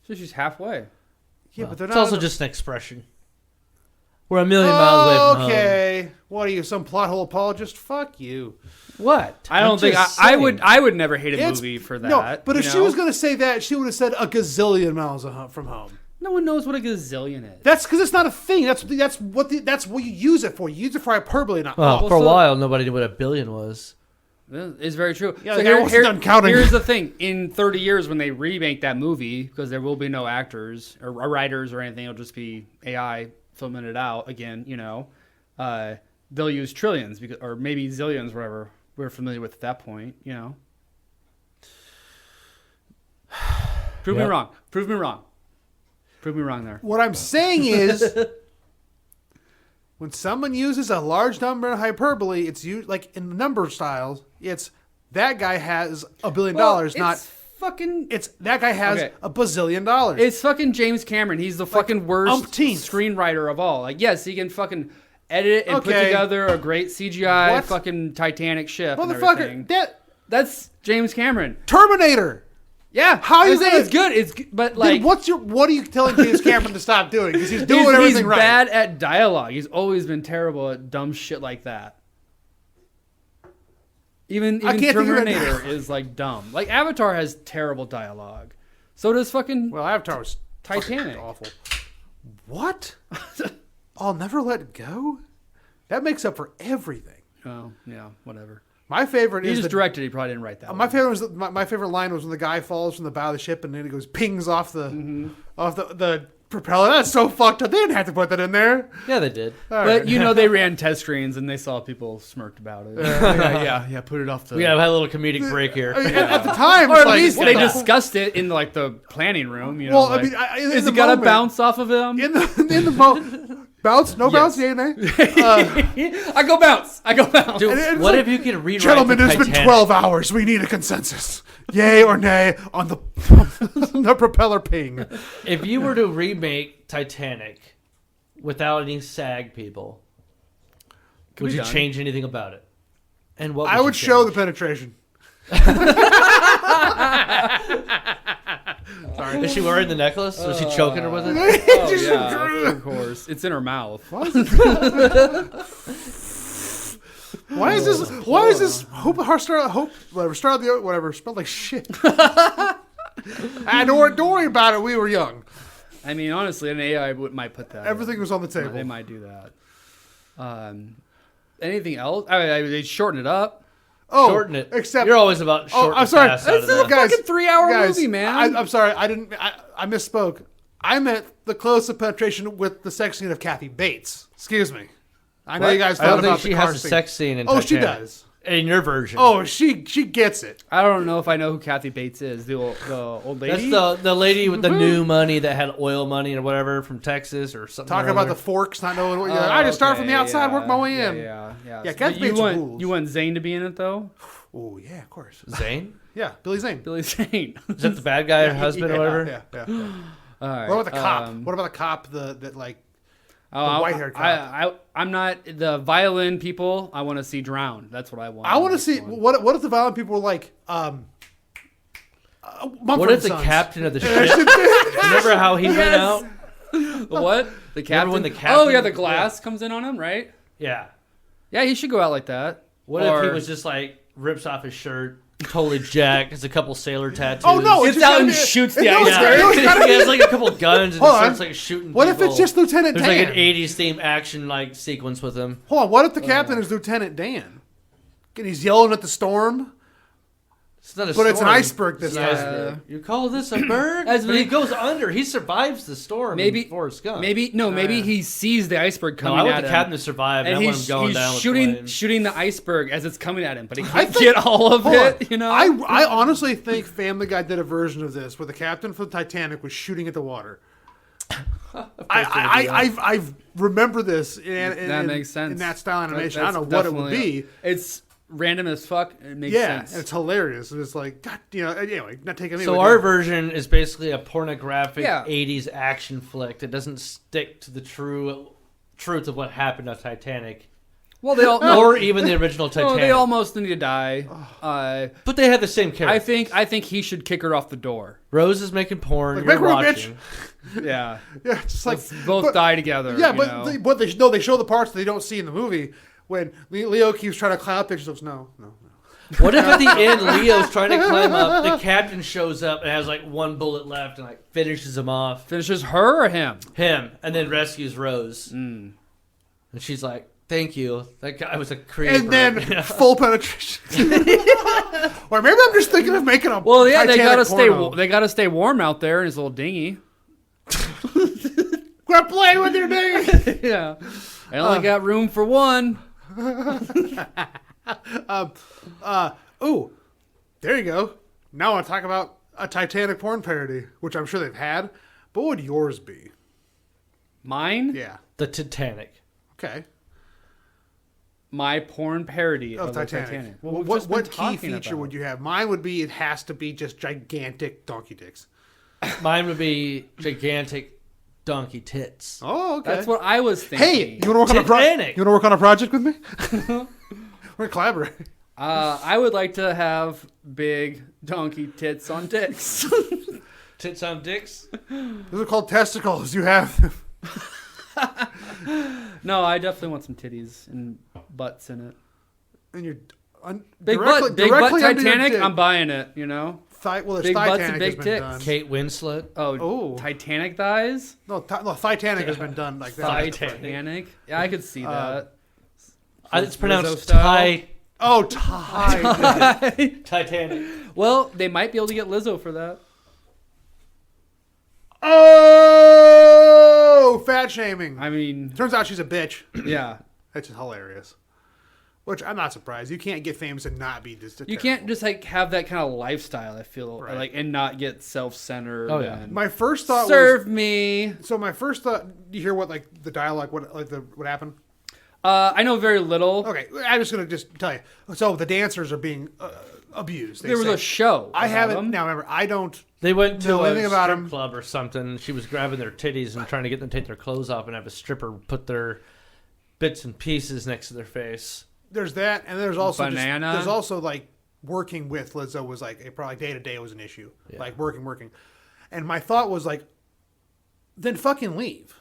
So she's halfway. Yeah, Well, but they're it's not. also just an expression. We're 1 million miles away from home. Okay, what are you, some plot hole apologist? Fuck you. What? I don't think just I saying. would. I would never hate a It's- movie for that. No, but if you she know? was going to say that, she would have said a gazillion miles from home. no one knows what a gazillion is. That's because it's not a thing. That's what you use it for. You use it for hyperbole, not. Well, Well, for a so- while, nobody knew what a billion was. It's very true. Yeah, the guy wasn't done counting. Here's the thing: in 30 years, when they remake that movie, because there will be no actors or writers or anything, it'll just be AI filming it out again. You know, they'll use trillions or maybe zillions, whatever we're familiar with at that point. You know, prove me Yep. wrong. Prove me wrong. Prove me wrong there. What I'm saying is, When someone uses a large number of hyperbole, it's like in the number styles, it's that guy has $1 billion, not fucking. It's that guy has $1 bazillion. It's fucking James Cameron. He's the fucking worst umpteenth screenwriter of all. Like, yes, he can fucking edit it and put together a great CGI fucking Titanic ship and everything. That's James Cameron. Terminator. Yeah, how you saying it's good? It's but like, dude, what are you telling James Cameron to stop doing? Because he's doing everything right. He's bad at dialogue. He's always been terrible at dumb shit like that. Even Terminator is like dumb. Like Avatar has terrible dialogue. So does fucking Avatar was Titanic. Awful. What? I'll never let go. That makes up for everything. Oh yeah, whatever. My favorite he is just directed. He probably didn't write that. My favorite was my favorite line was when the guy falls from the bow of the ship and then he goes pings off the propeller. That's so fucked up. They didn't have to put that in there. Yeah, they did. But they ran test screens and they saw people smirked about it. Yeah. Put it off the. We gotta have a little comedic break here. I mean, at the time, or at least they discussed it in like the planning room. You know, well, like, I mean, is it got to bounce off of him? In the boat. Bounce? No bounce? Yay, nay? I go bounce. Dude, what if you could rewrite Gentlemen, it's Titanic? been 12 hours. We need a consensus. Yay or nay on the propeller ping. If you were to remake Titanic without any SAG people, would you change anything about it? And what I would show the penetration. Sorry. Is she wearing the necklace? Was she choking her with it? Oh, yeah, of course. It's in her mouth. Why is this Hope whatever smelled like shit? Don't worry about it. We were young. I mean, honestly, an AI might put that. Everything was on the table. They might do that. Anything else? They shorten it up. Oh, shorten it. Except you're always about shorten. I'm sorry. It's a fucking 3-hour movie, man. I'm sorry. I misspoke. I meant the close-up penetration with the sex scene of Kathy Bates. Excuse me. I know you guys thought about the car scene. I don't think she has a sex scene in Titanic. She does. In your version. Oh, she gets it. I don't know if I know who Kathy Bates is. The old lady? That's the lady with the new money that had oil money or whatever from Texas or something. Talking about the forks, not knowing what I just start from the outside, work my way in. Yeah. Yeah, Kathy Bates rules. You want Zane to be in it, though? Oh, yeah, of course. Zane? Yeah, Billy Zane. Billy Zane. Is that the bad guy or husband or whatever? Yeah. All right. What about the cop? What about the cop that like... the white-haired cop. I'm not the violin people. I want to see drown. That's what I want. I want to see what if the violin people were like. What if the captain of the ship? Remember how he went out? What? The captain? When the captain? Oh yeah, the glass comes in on him, right? Yeah. Yeah, he should go out like that. What if he was just like rips off his shirt? Totally jacked. Has a couple sailor tattoos. Oh no! Gets out and shoots the iceberg. He has like a couple guns and starts like shooting. What if it's just Lieutenant Dan? There's like an '80s theme action like sequence with him. Hold on. What if the captain is Lieutenant Dan? And he's yelling at the storm. It's not a storm. It's an iceberg this time. Iceberg. You call this a berg? But he goes under. He survives the storm. Maybe Forrest Gump. Maybe he sees the iceberg coming at him. I want the captain to survive. And he's going down shooting the iceberg as it's coming at him, but he can't get all of it. You know. I honestly think Family Guy did a version of this where the captain for the Titanic was shooting at the water. I remember this. That makes sense in that style animation. I don't know what it would be. It's random as fuck. It makes sense. And it's hilarious. It's like, God, anyway, not taking. So our version is basically a pornographic '80s action flick that doesn't stick to the truth of what happened on Titanic. Well, they all or even the original Titanic. No, they almost need to die. But they had the same character. I think he should kick her off the door. Rose is making porn. Like, you're watching. Yeah. Yeah, just like both die together. Yeah, but they show the parts that they don't see in the movie when Leo keeps trying to climb up there. She goes, no. What if at the end Leo's trying to climb up, the captain shows up and has like one bullet left and like finishes him off. Finishes her or him? Him, and then rescues Rose. And she's like, "Thank you. That guy was a creeper." And then full penetration. Or maybe I'm just thinking of making a Titanic they gotta porno. They gotta stay warm out there in his little dinghy. Quit playing with your dinghy. Yeah, I only got room for one. Ooh, there you go. Now I want to talk about a Titanic porn parody, which I'm sure they've had. But what would yours be? Mine? Yeah. The Titanic. Okay. My porn parody Of of the Titanic. Titanic. Well, we've just been what key talking feature about. would you have? Mine would be it has to be just gigantic donkey dicks. Mine would be gigantic donkey tits. Oh, okay. That's what I was thinking. Hey, you want to work on a Titanic. You want to work on a project with me? We're gonna collaborate. I would like to have big donkey tits on dicks. Tits on dicks? Those are called testicles. You have them. No, I definitely want some titties and butts in it. And you're Big directly, butt, big butt directly under your Titanic. dick. I'm buying it. You know. Well, there's big butts and Titanic big has been tits. done. Kate Winslet? Oh, Ooh. Titanic thighs. No, Titanic has been done like that. Titanic. Yeah, I could see that. It's Lizzo pronounced style. Oh, Titanic. Titanic. Well, they might be able to get Lizzo for that. Oh, fat shaming. I mean, Turns out she's a bitch. yeah. That's just hilarious. Which I'm not surprised. You can't get famous and not be just. You can't just like have that kind of lifestyle. I feel Right. like and not get self-centered. Oh, yeah. and My first thought serve was. me. So my first thought. Do you hear what like the dialogue? What happened? I know very little. Okay, I'm just gonna tell you. So the dancers are being abused. There was say. a show. I about haven't. them. Now remember, I don't. They went to Know a anything about strip him? club or something. She was grabbing their titties and trying to get them to take their clothes off and have a stripper put their bits and pieces next to their face. There's that, and there's also Banana. there's also like working with Lizzo was like probably day to day was an issue. Yeah. Like working, and my thought was like, then fucking leave.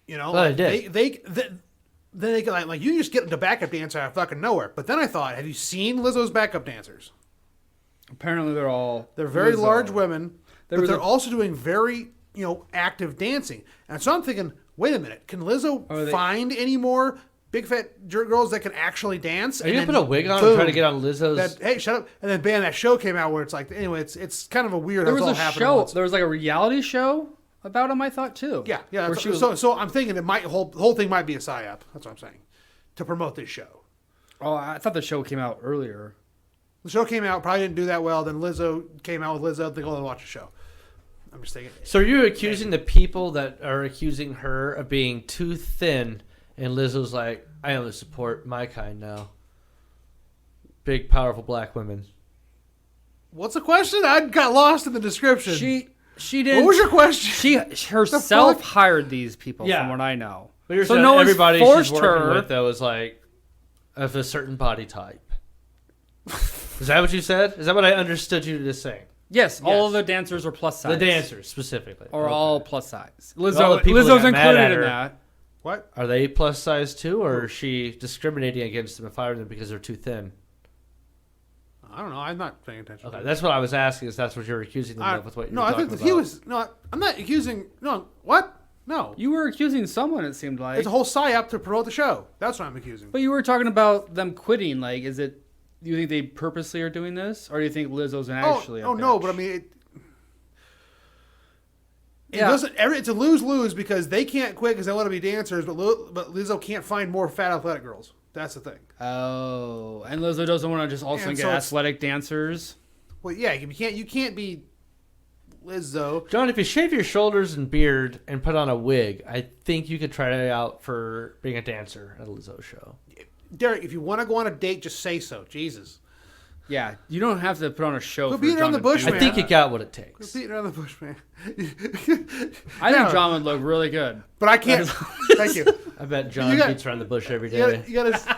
You know, Well, like, they did. then they get like you just get the backup dancer out of fucking nowhere. But then I thought, have you seen Lizzo's backup dancers? Apparently, they're Very Lizzo. large women, There but was they're a- also doing very active dancing. And so I'm thinking, wait a minute, can Lizzo Are they- find any more big fat girls that can actually dance? Are you And gonna put then a wig on boom, and try to get on Lizzo's? that, hey, shut up! And then bam, that show came out where it's like anyway, it's kind of a weird. There that's was all a happening show. once. There was like a reality show about him. I thought too. Yeah. Where she was- So I'm thinking it might the whole thing might be a psyop. That's what I'm saying to promote this show. Oh, I thought the show came out earlier. The show came out, probably didn't do that well. Then Lizzo came out with Lizzo. They go and watch the show. I'm just thinking. So are you accusing the people that are accusing her of being too thin, and Lizzo's like, I only support my kind now. Big, powerful black women. What's the question? I got lost in the description. She didn't. What was your question? She herself fuck? hired these people, Yeah. from what I know. But you're So saying no one's everybody forced she's working her- with that was like of a certain body type. Is that what you said? Is that what I understood you to say? Yes, all Yes. of the dancers are plus size. The dancers specifically. are Okay. all plus size. All the Lizzo, people that Lizzo's got mad included at in her. that. What? Are they plus size too, or is she discriminating against them and firing them because they're too thin? I don't know. I'm not paying attention. Okay, that's what I was asking. Is that's what you're accusing them of with what you're no, I talking think that about? he was. No, I'm not accusing. No, what? No. You were accusing someone, it seemed like. It's a whole psyop to promote the show. That's what I'm accusing. But you were talking about them quitting. Like, is it? Do you think they purposely are doing this, or do you think Lizzo's actually? Oh a no, bitch? but I mean, it Yeah. doesn't. It's a lose because they can't quit because they want to be dancers, but Lizzo can't find more fat athletic girls. That's the thing. Oh, and Lizzo doesn't want to just also And get so it's- athletic dancers. Well, yeah, you can't be Lizzo. John, if you shave your shoulders and beard and put on a wig, I think you could try it out for being a dancer at a Lizzo show. Derek, if you want to go on a date, just say so. Jesus. Yeah, you don't have to put on a show. Quit For beating John around the to bush, do man. I think that. you got what it Quit takes. beating around the bush, man. I think No. John would look really good. But I can't. Thank you. I bet John You got- beats around the bush every You day. gotta,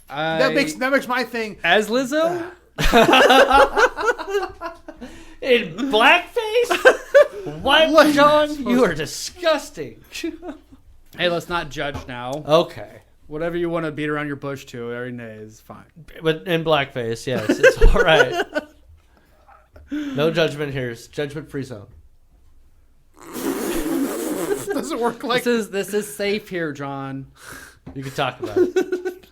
that makes my thing. As Lizzo. In blackface? What, John? You are disgusting. Hey, let's not judge now. Okay. Whatever you want to beat around your bush to every day is fine. But in blackface, yes, it's all right. No judgment here. It's judgment-free zone. Doesn't work like This is safe here, John. You can talk about it.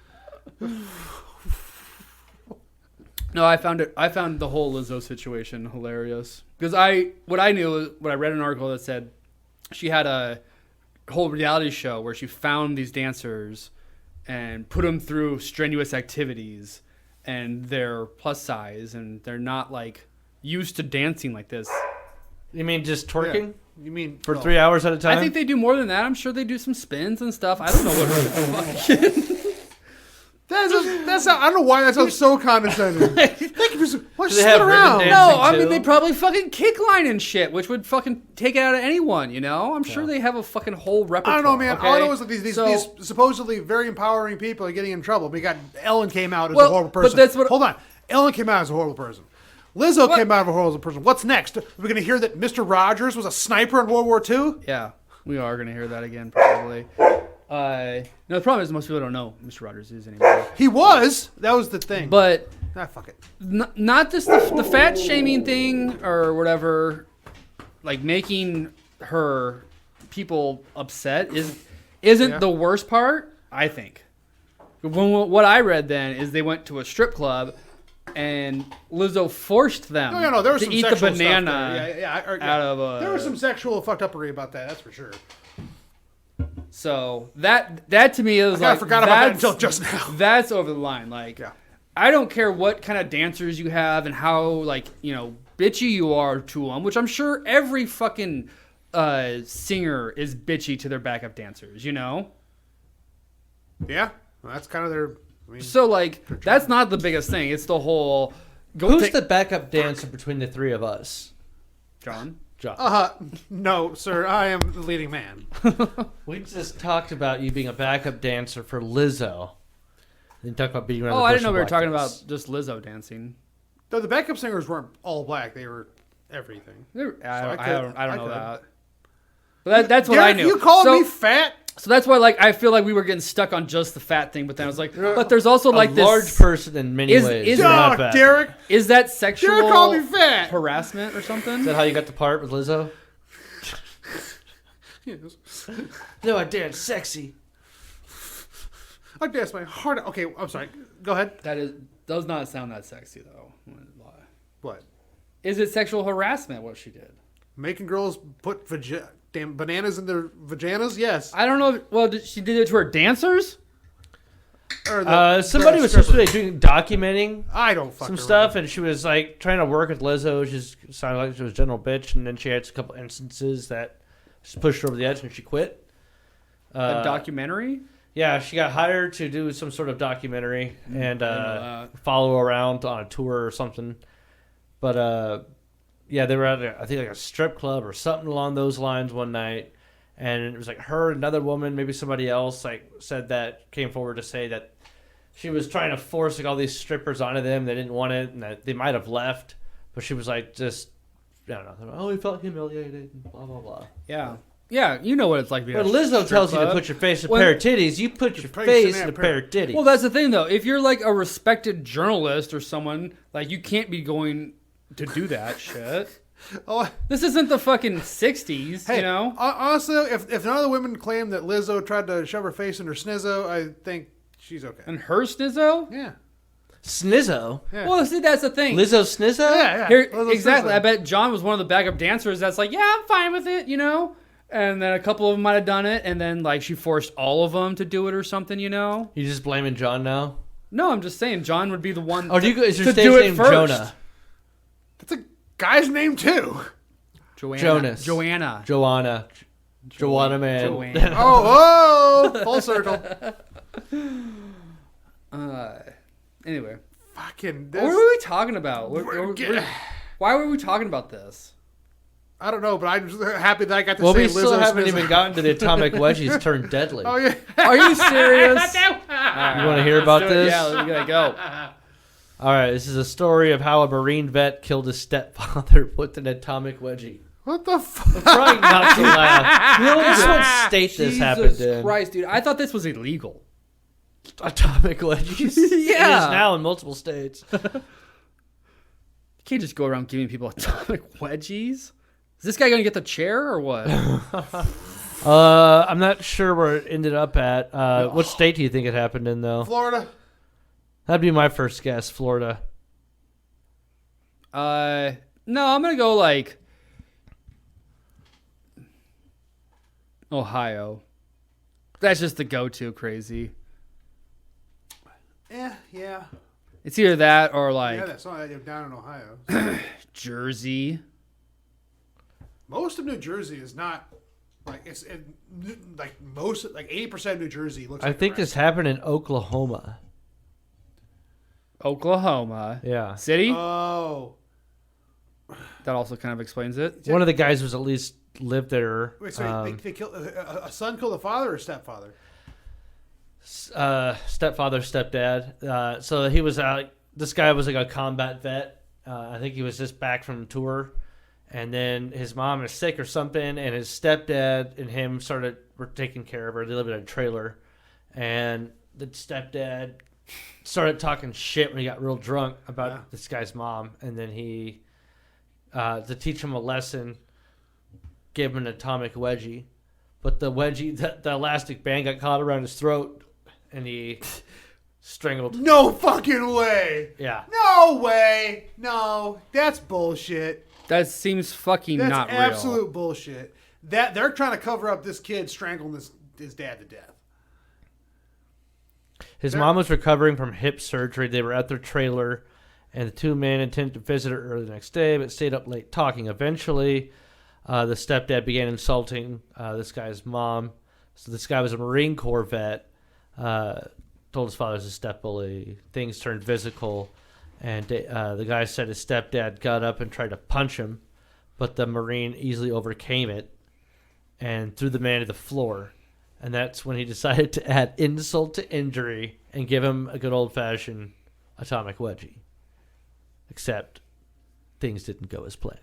No, I found the whole Lizzo situation hilarious because what I read an article that said she had a whole reality show where she found these dancers and put them through strenuous activities, and they're plus size and they're not like used to dancing like this. You mean just twerking? You mean for 3 hours at a time? I think they do more than that. I'm sure they do some spins and stuff. I don't know what. That's I don't know why that sounds so condescending. Thank you for why Do sit they have around? ribbon No, dancing I mean too? they probably fucking kick line and shit, which would fucking take it out of anyone. You know, I'm sure they have a fucking whole repertoire. I don't know, man. Okay? All I know is that these So- supposedly very empowering people are getting in trouble. We got Ellen came out as Well, a horrible but person. that's what- Hold on, Ellen came out as a horrible person. Lizzo What? came out as a horrible person. What's next? Are we going to hear that Mr. Rogers was a sniper in World War II? Yeah, we are gonna hear that again probably. No, the problem is most people don't know who Mr. Rogers is anymore. He was. That was the thing. But Fuck it. not just the fat shaming thing or whatever, like making her people upset isn't Yeah. the worst part. I think. What I read then is they went to a strip club, and Lizzo forced them No, there was to some eat the sexual stuff banana there. Yeah. out of a. There was some sexual fucked uppery about that. That's for sure. So that to me is I like forgot about that that's- until just now. That's over the line. Like, Yeah. I don't care what kind of dancers you have and how like bitchy you are to them, which I'm sure every fucking singer is bitchy to their backup dancers. You know. Yeah, well, that's kind of their. I mean, So like that's not the biggest thing. It's the whole. Who's the backup dancer between the three of us? John? John. no, sir. I am the leading man. We just talked about you being a backup dancer for Lizzo. Then talk about being around. Oh, the I bush didn't know in we were talking blackface. about just Lizzo dancing. Though the backup singers weren't all black; they were everything. I don't I know could. that. But that's what I Derek, knew. You called So- me fat? So that's why, like, I feel like we were getting stuck on just the fat thing, but then I was like, but there's also like a this large person in many is- ways. is- You're not Dog, fat. Derek. Is that sexual Derek called me fat. harassment or something? Is that how you got the part with Lizzo? Yes. No, I dance sexy. I danced my heart out. Okay, I'm sorry. Go ahead. That does not sound that sexy though. I'm gonna lie. What? Is it sexual harassment what she did? Making girls put damn bananas in their vaginas? Yes. I don't know. Well, she did it to her dancers. Or Somebody was supposed to be doing documenting I don't fucking some stuff, and she was like trying to work with Lizzo. She sounded like she was a general bitch, and then she had a couple instances that just pushed her over the edge, and she quit. A documentary. Yeah, she got hired to do some sort of documentary and follow her around on a tour or something. But yeah, they were at I think like a strip club or something along those lines one night, and it was like her, another woman, maybe somebody else, like said that came forward to say that she was trying to force like all these strippers onto them. They didn't want it, and that they might have left, but she was like just I don't know. Oh, he felt humiliated. And blah blah blah. Yeah. Yeah, you know what it's like being When a Lizzo strip tells you to club. put your face in a When- pair of titties, you put your face in a pair of titties. Well, that's the thing, though. If you're like a respected journalist or someone, like you can't be going to do that shit. Oh, This isn't the fucking '60s, hey, you know. honestly, if none of the women claim that Lizzo tried to shove her face in her snizzo, I think she's okay. And her snizzo. Yeah. Snizzo? Yeah. Well, see, that's the thing. Lizzo Snizzo? Yeah. Here, Lizzo exactly. snizzo. I bet John was one of the backup dancers. That's like, yeah, I'm fine with it, you know. And then a couple of them might have done it, and then like she forced all of them to do it or something, you know. You just blaming John now? No, I'm just saying John would be the one. Oh, is your to stage do it name first. Jonah? That's a guy's name, too. Joanna. Jonas. Joanna. Joanna, man. Joanna. Oh, full circle. Anyway, Fucking what were we talking about? Why were we talking about this? I don't know, but I'm just happy that I got to Well, say we Lizzo still haven't snizzo. even gotten to the atomic wedgies turned deadly. Oh, yeah. Are you serious? You want to hear about this? Yeah, we gotta go. All right, this is a story of how a Marine vet killed his stepfather with an atomic wedgie. What the fuck? Trying not to laugh. You know what state this happened Jesus in? Christ, dude! I thought this was illegal. Atomic wedgies. It is Yeah. now in multiple states. You can't just go around giving people atomic wedgies. Is this guy gonna get the chair or what? I'm not sure where it ended up at. What state do you think it happened in, though? Florida. That'd be my first guess. Florida. No, I'm gonna go like Ohio. That's just the go-to crazy. Yeah. It's either that or like Yeah, that's not down in Ohio. Jersey. Most of New Jersey is not like like 80% of New Jersey looks. I like think this happened in Oklahoma. Oklahoma. Yeah. City? Oh. That also kind of explains it. One of the guys was at least lived there. Wait, sorry, they killed a son killed a father or stepfather? Stepfather, stepdad. So he was this guy was like a combat vet. I think he was just back from tour, and then his mom is sick or something, and his stepdad and him were taking care of her. They lived in a trailer, and the stepdad started talking shit when he got real drunk about this guy's mom, and then he, to teach him a lesson, gave him an atomic wedgie, but the wedgie, the elastic band got caught around his throat, and he strangled. No fucking way. Yeah. No way. No, that's bullshit. That seems fucking That's not real. absolute bullshit. That they're trying to cover up this kid strangling his dad to death. His mom was recovering from hip surgery. They were at their trailer, and the two men intended to visit her early the next day, but stayed up late talking. Eventually, the stepdad began insulting this guy's mom. So this guy was a Marine Corps vet. Told his father was a step bully. Things turned physical, and the guy said his stepdad got up and tried to punch him, but the Marine easily overcame it and threw the man to the floor. And that's when he decided to add insult to injury and give him a good old-fashioned atomic wedgie. Except things didn't go as planned.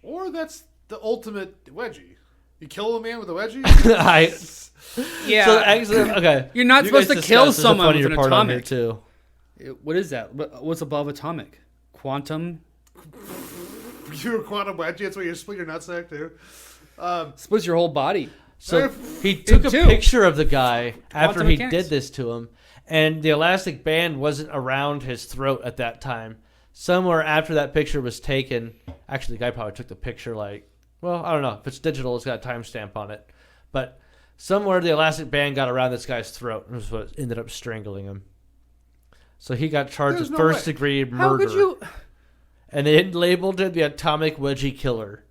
Or that's the ultimate wedgie. You kill a man with a wedgie? Yeah. So actually, okay. You're not You supposed guys to kill discussed, there's a someone with funnier an part on here, atomic. too. What is that? What's above atomic? Quantum? You a quantum wedgie? That's where you split your nutsack too. Splits your whole body. So he took a too. picture of the guy after Quantum he mechanics. did this to him, and the elastic band wasn't around his throat at that time. Somewhere after that picture was taken, actually the guy probably took the picture I don't know. If it's digital, it's got a timestamp on it. But somewhere the elastic band got around this guy's throat, and was what ended up strangling him. So he got charged There's with no first-degree murder. How could you... And they labeled him the atomic wedgie killer.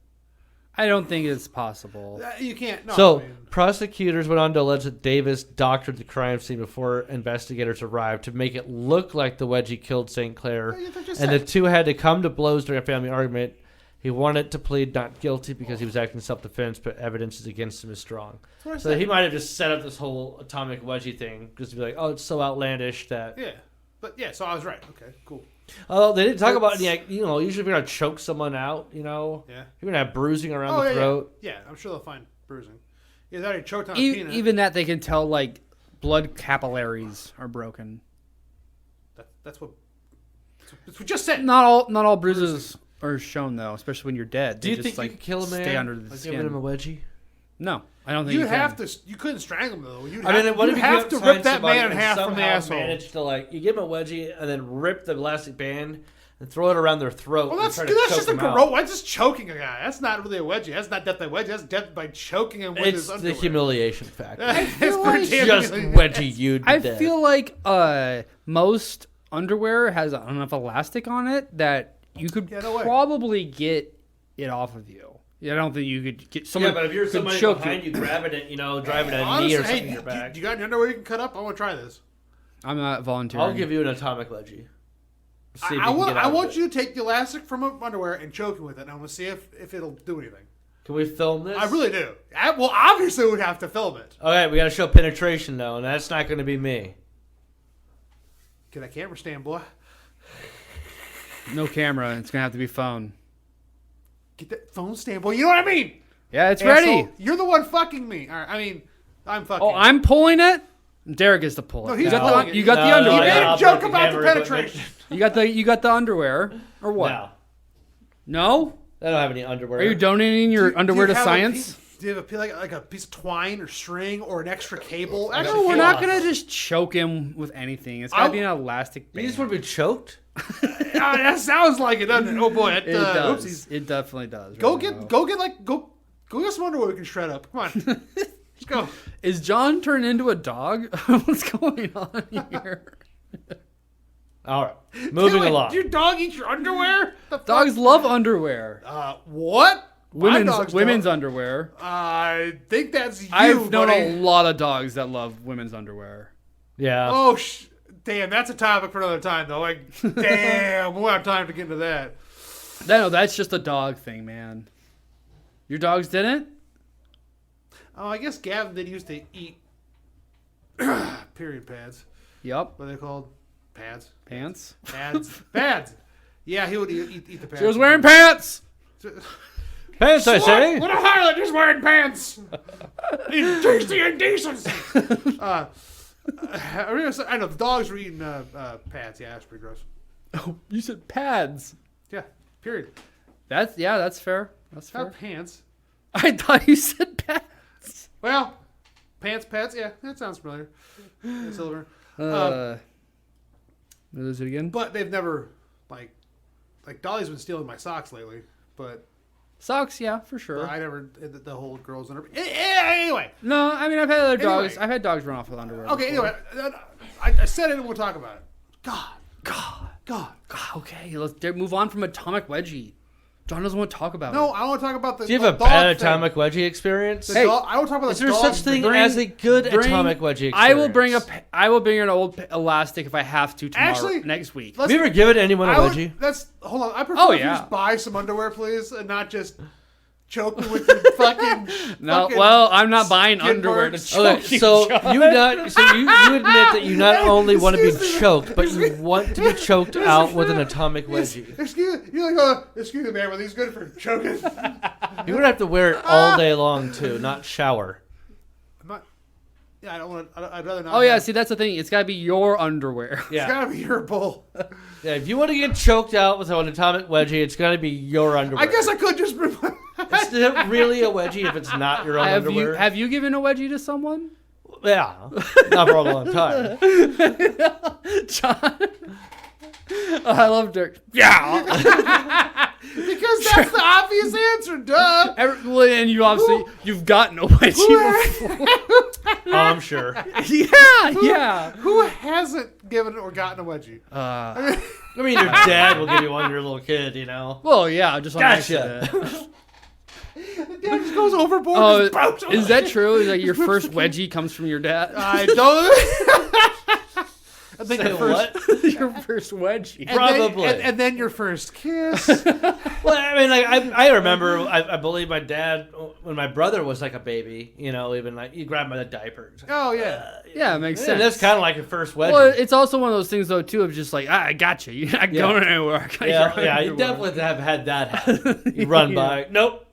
I don't think it's possible. You can't. No, So, I mean, prosecutors went on to allege that Davis doctored the crime scene before investigators arrived to make it look like the wedgie killed St. Clair. Yeah, they just And the said- two had to come to blows during a family argument. He wanted to plead not guilty because he was acting in self-defense, but evidence is against him is strong. That's what I So said. he might have just set up this whole atomic wedgie thing just to be like, oh, it's so outlandish that... Yeah. But yeah, so I was right. Okay, cool. Oh, they didn't talk about any, usually if you're going to choke someone out, Yeah. you're going to have bruising around Oh, the yeah, throat. yeah. I'm sure they'll find bruising. Yeah, they already choked on a peanut. Even that they can tell, blood capillaries are broken. That's what we just said. Not all bruises are shown, though, especially when you're dead. Do They you just, think you could kill a man stay under the by skin. giving him a wedgie? No, I don't think You you have can. to. You couldn't strangle him though. You'd I mean, what if you have to find rip that somebody man in and half from the somehow asshole? manage to you give him a wedgie and then rip the elastic band and throw it around their throat. Well, and that's try to choke just a them out. gross. That's just choking a guy. That's not really a wedgie. That's not death by wedgie. That's death by choking him with It's his the underwear. humiliation factor. It's feel like pretty Just humiliating. wedgie you to I death. feel like most underwear has enough elastic on it that you could Yeah, no way. probably get it off of you. Yeah, I don't think you could get someone. Yeah, but if you're could somebody choke behind you grabbing it, driving a Honestly, knee or hey, something in your back, you got any underwear you can cut up? I want to try this. I'm not volunteering. I'll give you an atomic wedgie. See if I you can get out of want it. you to take the elastic from my underwear and choke him with it. And I want to see if it'll do anything. Can we film this? I really do. Well, obviously we'd have to film it. Okay, we got to show penetration though, and that's not going to be me. Get that camera stand, boy. No camera. It's gonna have to be phone. Get that phone stand, boy. You know what I mean? Yeah, it's Asshole. ready. You're the one fucking me. All right, I mean, I'm fucking. Oh, I'm pulling it. Derek is to pull it. No, he's you got pulling the it. you got the He underwear. made a I'll joke break about the camera penetration. equipment. You got the underwear or what? No, No? I don't have any underwear. Are you donating your underwear to have science? Do you have like a piece of twine or string or an extra cable? No, Actually, No, we're cable not off. gonna just choke him with anything. It's gotta be an elastic You band. just want to be choked? that sounds like it, doesn't it? Oh boy, It does. oopsies. It definitely does. Go right now. get some underwear we can shred up. Come on, let's go. Is John turned into a dog? What's going on here? All right, moving Dude, along. Your dog eat your underwear? The fuck? Dogs love underwear. What? Women's underwear. I think that's you. I've known buddy. a lot of dogs that love women's underwear. Yeah. Oh, damn, that's a topic for another time, though. Like, damn, we won't have time to get into that. No, that's just a dog thing, man. Your dogs didn't? Oh, I guess Gavin did used to eat period pads. Yup. What are they called? Pads? Pants? Pads? Pads. Yeah, he would eat the pads. She was wearing pants! Pants, I say. What a harlot is wearing pants! Tasty indecency! I know, the dogs were eating pads. Yeah, that's pretty gross. Oh, you said pads. Yeah, period. That's fair. That's fair. Not pants. I thought you said pads. Well, pants, pads, yeah, that sounds familiar. Silver. Lose it again? But they've never, like Dolly's been stealing my socks lately, but Socks, yeah, for sure. I never did the whole girls under. Anyway. No, I mean, I've had other dogs. Anyway. I've had dogs run off with underwear. Okay, before. anyway, I said it and we'll talk about it. God. Okay, let's move on from Atomic Wedgie. John doesn't want to talk about No, it. I want to talk about the. Do you have a dog bad thing. atomic wedgie experience? I want to talk about Is the there dog such thing thing. as a good atomic wedgie experience? I will bring an old elastic if I have to tomorrow. Actually, next week. Have you ever given anyone a wedgie? Hold on. I prefer Oh, if you yeah. just buy some underwear, please, and not just choke me with your fucking. No, fucking well, I'm not buying skin underwear marks. to choke Okay, you, so John. you admit that you not only want to be Excuse me. choked, but you want to be choked out with an atomic wedgie. Excuse me, man, but he's good for choking. You would have to wear it all day long too, not shower. I'm not. Yeah, I don't want to. I'd rather not. Oh yeah, see that's the thing. It's got to be your underwear. It's Yeah, gotta be your bull. yeah. If you want to get choked out with an atomic wedgie, it's got to be your underwear. I guess I could just. Is it really a wedgie if it's not your own underwear? Have you given a wedgie to someone? Yeah, not for a long time. John. Oh, I love Dirk. Yeah. Because that's the obvious answer, duh. And you obviously you've gotten a wedgie before. Oh, I'm sure. Yeah. Who hasn't given or gotten a wedgie? I mean, your dad will give you one when you're a little kid, you know. Well, yeah, just on Gotcha. accident. Dad just goes overboard. Oh, and just is that true? Is that your first wedgie comes from your dad? I don't. I think Say your first, what? Your first wedgie. Probably. and then your first kiss. Well, I mean, like I remember, I believe my dad when my brother was like a baby, you know, even like you grab him by the diaper. Oh yeah. Yeah, it makes And sense. that's kind of like your first wedgie. Well, it's also one of those things though too of just like I got you. You're not going anywhere. I got yeah, your yeah, you underwear. definitely have had that happen. You run by, nope.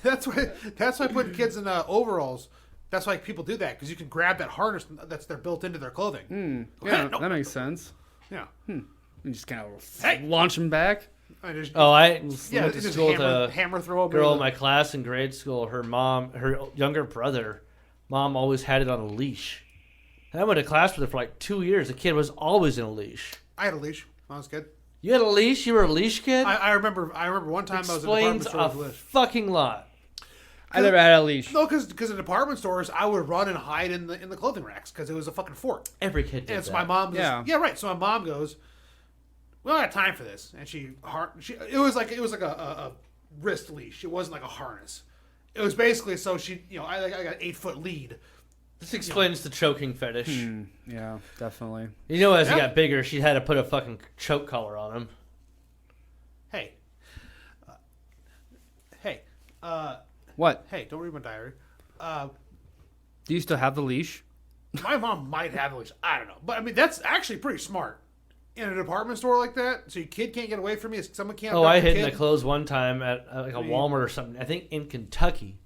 That's why putting kids in overalls. That's why people do that because you can grab that harness they're built into their clothing. Yeah, No. that makes sense. Yeah. You just kind of launch them back. I just, Oh, I yeah, went to just school with a hammer throw a girl in my class in grade school. Her younger brother, mom always had it on a leash. And I went to class with her for like 2 years. The kid was always in a leash. I had a leash when I was a kid. You had a leash? You were a leash kid? I remember one time I was in a department Explains store a with a leash. fucking lot. I never had a leash. No, because in department stores, I would run and hide in the clothing racks because it was a fucking fort. Every kid did And so that. my mom, Yeah. right. So my mom goes, "We don't have time for this," and she it was like a wrist leash. It wasn't like a harness. It was basically so she, I got an 8-foot lead. This explains the choking fetish. Yeah, definitely. You know, as he Yeah. got bigger, she had to put a fucking choke collar on him. Hey, What? hey, don't read my diary. Do you still have the leash? My mom might have a leash. I don't know, but I mean that's actually pretty smart in a department store like that. So your kid can't get away from you. Someone can't. Oh, I abduct your hid in kid. the clothes one time at like a Walmart or something. I think in Kentucky.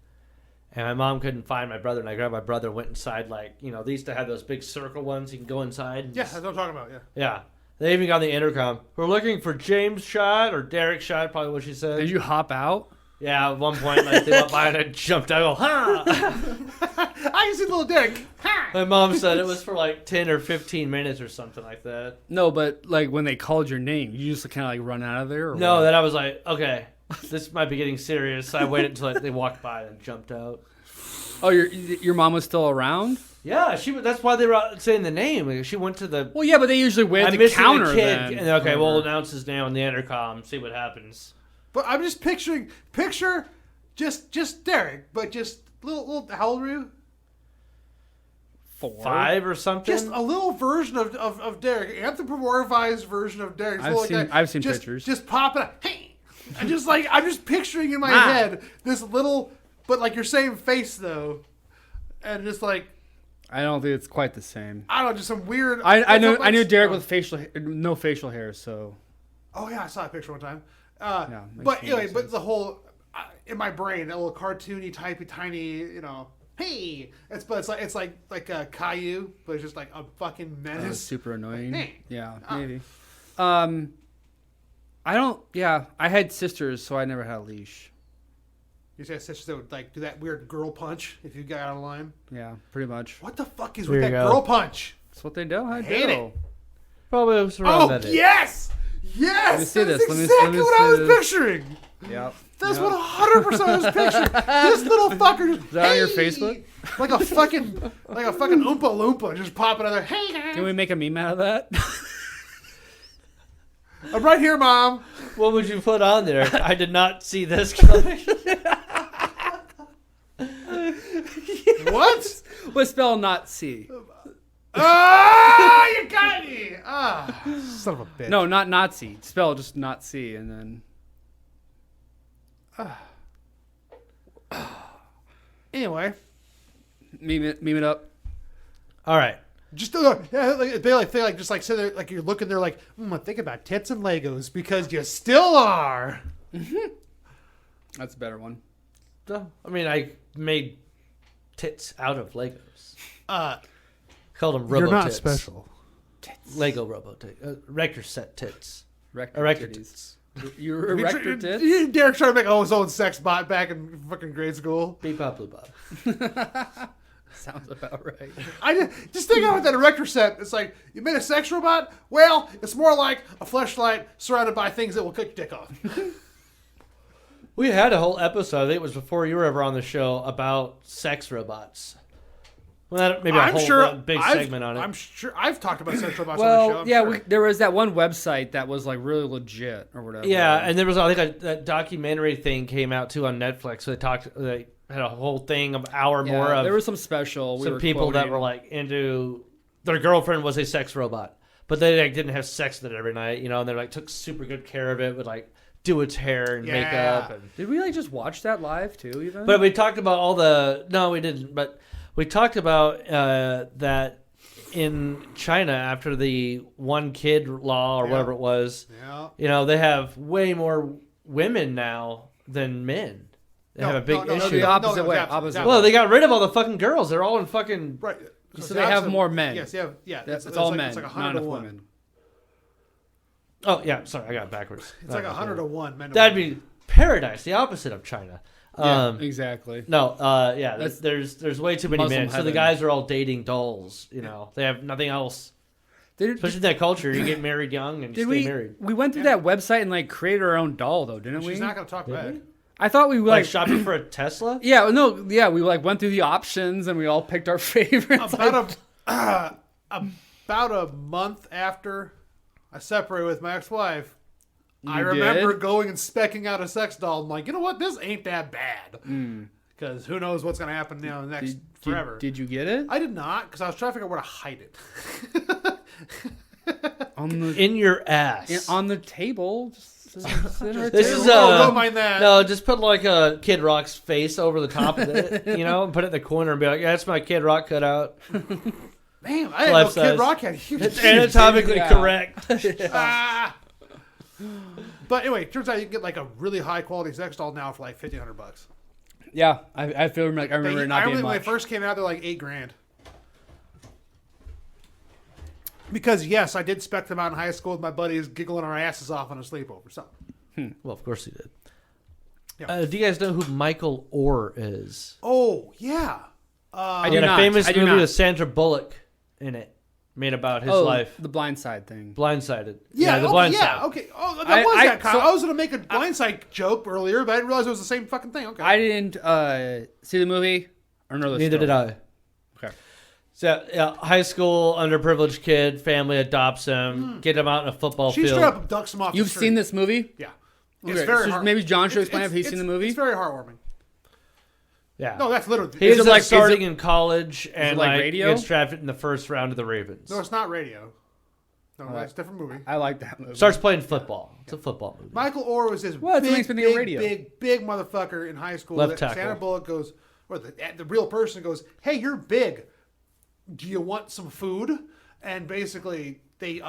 And my mom couldn't find my brother, and I grabbed my brother, went inside, like, they used to have those big circle ones. You can go inside. And Yeah, that's what I'm talking about. Yeah. Yeah. They even got on the intercom. We're looking for James Shot or Derek Shot, probably what she said. Did you hop out? Yeah, at one point, like, they went by and I jumped out. I go, ha! I can see little Dick. Ha! My mom said it was for like 10 or 15 minutes or something like that. No, but like when they called your name, you just kind of like run out of there. Or No, what? then I was like, okay, this might be getting serious. I waited until they walked by and jumped out. Oh, your mom was still around? Yeah, she. That's why they were saying the name. Like, she went to the. Well, yeah, but they usually wait at I'm the missing counter a kid. then. And, okay, we'll announce his name on the intercom. See what happens. But I'm just picture Just Derek, but just little. How old were you? 4. 5 or something. Just a little version of Derek, anthropomorphized version of Derek. I've seen pictures. Just popping up. Hey, I'm just picturing in my head this little, but like your same face though, and just like. I don't think it's quite the same. I don't know, just some weird. I knew Derek with no facial hair, so. Oh yeah, I saw a picture one time. Yeah, but anyway, but the whole in my brain, that little cartoony, tiny, hey, it's like a Caillou, but it's just like a fucking menace. Super annoying. Hey. Yeah, maybe. I don't. Yeah, I had sisters, so I never had a leash. You say sisters that would like do that weird girl punch if you got out of line. Yeah, pretty much. What the fuck is There with you that go. girl punch? That's what they do. I hate do. it. Probably was around that age. Yes, Let me see that's this. Let me exactly what I see was this. picturing. Yep. That's Yep. what 100% I was picturing. This little fucker just. Is that on your hey! Facebook? Like a fucking Oompa Loompa just popping out there. Hey, guys. Can we make a meme out of that? I'm right here, Mom. What would you put on there? I did not see this coming. What? What spell not C? Ah, you got me. Son of a bitch. No, not Nazi. Spell just not C, and then Anyway, meme it up. All right. just they just like sit there like you're looking there like think about tits and Legos because you still are. That's a better one. So, I mean, I made tits out of Legos. Called them Robo You're not tits. special. Lego Robo tits. Rector set tits. Rector Erector titties. You're erector tits? Derek trying to make his own sex bot back in fucking grade school. Beep bop blue bop. Sounds about right. I just think about that erector set. It's like you made a sex robot. Well, it's more like a fleshlight surrounded by things that will cut your dick off. We had a whole episode, I think it was before you were ever on the show, about sex robots. Well, maybe a whole big segment on it. I'm sure I've talked about sex robots on the show. Well, I'm yeah, sure. there was that one website that was like really legit or whatever. Yeah, and there was I think that documentary thing came out too on Netflix. So they had a whole thing of hour more of there was some special. some people that were like into their girlfriend was a sex robot, but they like didn't have sex with it every night, and they like took super good care of it, would like do its hair and makeup. And, Did we like just watch that live too? Even. but we talked about no, we didn't. But we talked about that in China after the one kid law or whatever it was. Yeah. They have way more women now than men. They have a big issue. the opposite way. Well, they got rid of all the fucking girls. They're all in fucking. Right. So they have more men. Yes, yeah. It's all like, men, It's like not 100 to enough 1. women. Oh yeah, sorry, I got it backwards. It's like 100 to 1. Men to That'd women. be paradise, the opposite of China. Yeah, exactly. No, That's there's way too many Muslim men. So the heaven. guys are all dating dolls. They have nothing else. Especially in that culture, you get married young and Did stay married. we went through that website and like created our own doll though, didn't we? She's not going to talk back. I thought we Like like shopping for a Tesla. yeah, no, yeah, we like went through the options and we all picked our favorites. About a month after I separated with my ex-wife, I remember going and specking out a sex doll. I'm like, you know what? This ain't that bad. Because who knows what's going to happen next forever. Did you get it? I did not, because I was trying to figure out where to hide it. In your ass. On the table. Just This is don't mind that. No, just put like a Kid Rock's face over the top of it, and put it in the corner and be like, "Yeah, that's my Kid Rock cutout." Damn, I didn't Life know Kid size. Rock had huge. It's anatomically Yeah. correct. But anyway, turns out you can get like a really high quality sex doll now for like $1,500. Yeah, I feel like I remember it not being when much. they first came out, they're like $8,000. Because yes, I did spec them out in high school with my buddies, giggling our asses off on a sleepover. So Well, of course he did. Yeah. Do you guys know who Michael Orr is? oh yeah, I He do had a not. famous I do movie not. with Sandra Bullock in it, made about his Oh, life. the Blind Side thing. Blindsided. yeah, The okay, Blind yeah, Side. okay. Oh, that was I- that. Kyle. so- I was gonna make a blindside joke earlier, but I didn't realize it was the same fucking thing. Okay, I didn't see the movie or know the Neither story. did I. Okay. So, yeah, high school, underprivileged kid, family adopts him, get him out in a football she field. straight up abducts him off. You've the street. seen this movie? Yeah, Okay, it's very. so maybe John should explain if he's seen the movie. It's very heartwarming. Yeah. No, that's literally. He ends up like- starting in college and like like radio? gets drafted in the first round of the Ravens. No, it's not radio. No, that's a different movie. I like that movie. Starts playing football. It's a football movie. Michael Orr was this Well, it's big, makes me think of big, radio. big motherfucker in high school. Left that tackle. Sandra Bullock goes, or the real person goes, "Hey, you're big. Do you want some food?" And basically, they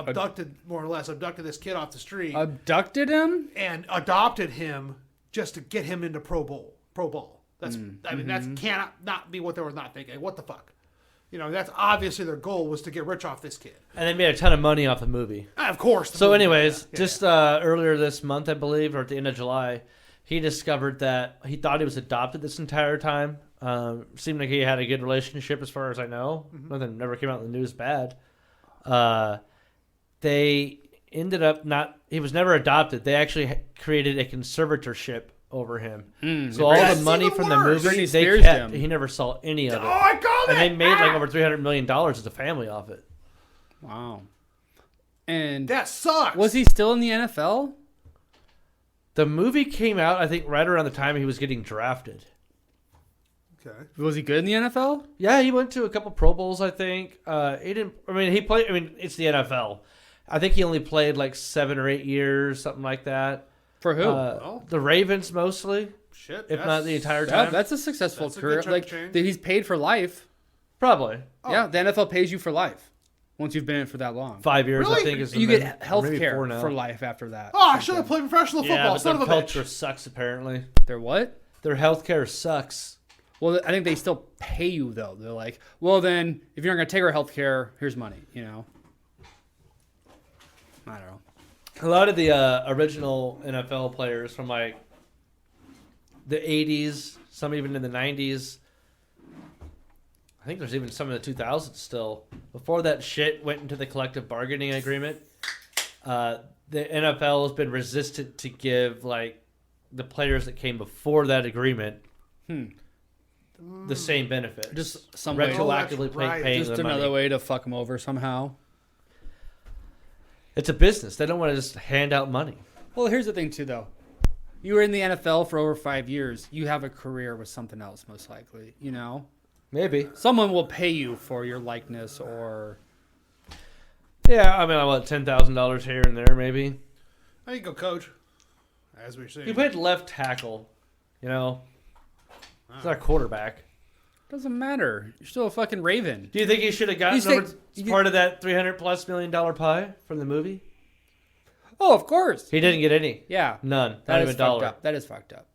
more or less abducted this kid off the street Abducted him? and adopted him just to get him into pro ball. That's I mean that's cannot not be what they were not thinking. What the fuck? You know, that's obviously their goal was to get rich off this kid. And they made a ton of money off the movie. Of course. the So, movie- anyways, yeah. just earlier this month, I believe, or at the end of July, he discovered that he thought he was adopted this entire time. Seemed like he had a good relationship, as far as I know. Nothing never came out in the news bad. They ended up not. He was never adopted. They actually created a conservatorship over him. So all That's the money even from the worse. movie Britney they Spears kept. him. He never saw any of it. Oh, I called And it. they made like over $300 million as a family off it. Wow. And That sucks. was he still in the NFL? The movie came out, I think, right around the time he was getting drafted. Okay. Was he good in the NFL? Yeah, he went to a couple Pro Bowls, I think. He didn't. I mean, he played. I mean, it's the NFL. I think he only played like 7 or 8 years, something like that. For who? The Ravens mostly, Shit. if not the entire Yeah, time. that's a successful That's a career. good chunk Like of change. he's paid for life. Probably Yeah, the NFL pays you for life once you've been in it for that long. 5 years. Really? I think is You the get min- health maybe care 4 now. for life after that. Oh, I should have played professional football. Yeah, but Son their of a culture bitch. sucks. Apparently, They're what? their health care sucks. Well, I think they still pay you though. They're like, well, then if you're not gonna take our health care, here's money. You know. I don't know. A lot of the original NFL players from like the 80s, some even in the 90s. I think there's even some in the 2000s still. Before that shit went into the collective bargaining agreement, the NFL has been resistant to give like the players that came before that agreement the same benefit. Just some way, retroactively Oh, that's right. paying just them another money. way to fuck them over somehow. It's a business. They don't want to just hand out money. Well, here's the thing too, though. You were in the NFL for over 5 years. You have a career with something else, most likely. You know, Maybe. someone will pay you for your likeness, or Yeah, I mean, I want $10,000 here and there, maybe. There you go, coach. As we're saying. He played left tackle. You know, he's our quarterback. doesn't matter. You're still a fucking Raven. Do you think he should have gotten You say- over as part of that $300+ million pie from the movie? Oh, of course. He didn't get any. Yeah, None. Not that even is a fucked dollar. up. That is fucked up.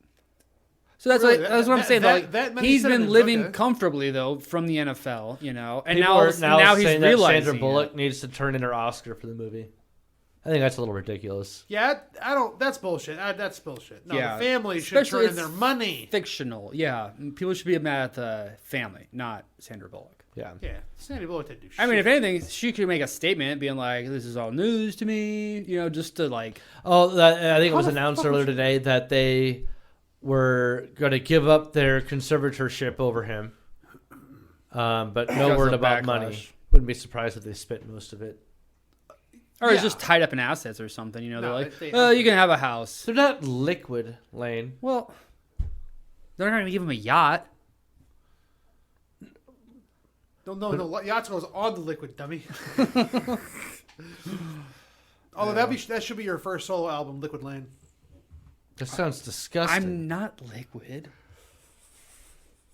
So that's Really? what, that's what I'm saying. That- Like, that many he's been sentences, living okay. comfortably though from the NFL, you know, and People now are now he's saying that realizing Sandra Bullock it. needs to turn in her Oscar for the movie. I think that's a little ridiculous. Yeah, I don't. That's bullshit. That's bullshit. No, Yeah. the family should Especially turn in it's their money. fictional. Yeah, people should be mad at the family, not Sandra Bullock. Yeah. Yeah, Sandy Bullock didn't do shit. I mean, if anything, she could make a statement being like, "This is all news to me," you know, just to like. Oh, I think it was the announced fuck was earlier today that they were going to give up their conservatorship over him. But no Because word of about backlash. money. Wouldn't be surprised if they spent most of it. Or it's Yeah. just tied up in assets or something, you know. They're No, like, they- "Oh, you can have a house." They're not liquid, Lane. Well, they're not going to give him a yacht. No. Yachts goes on the liquid, dummy. Although that should be your first solo album, Liquid Lane. That sounds disgusting. I'm not liquid.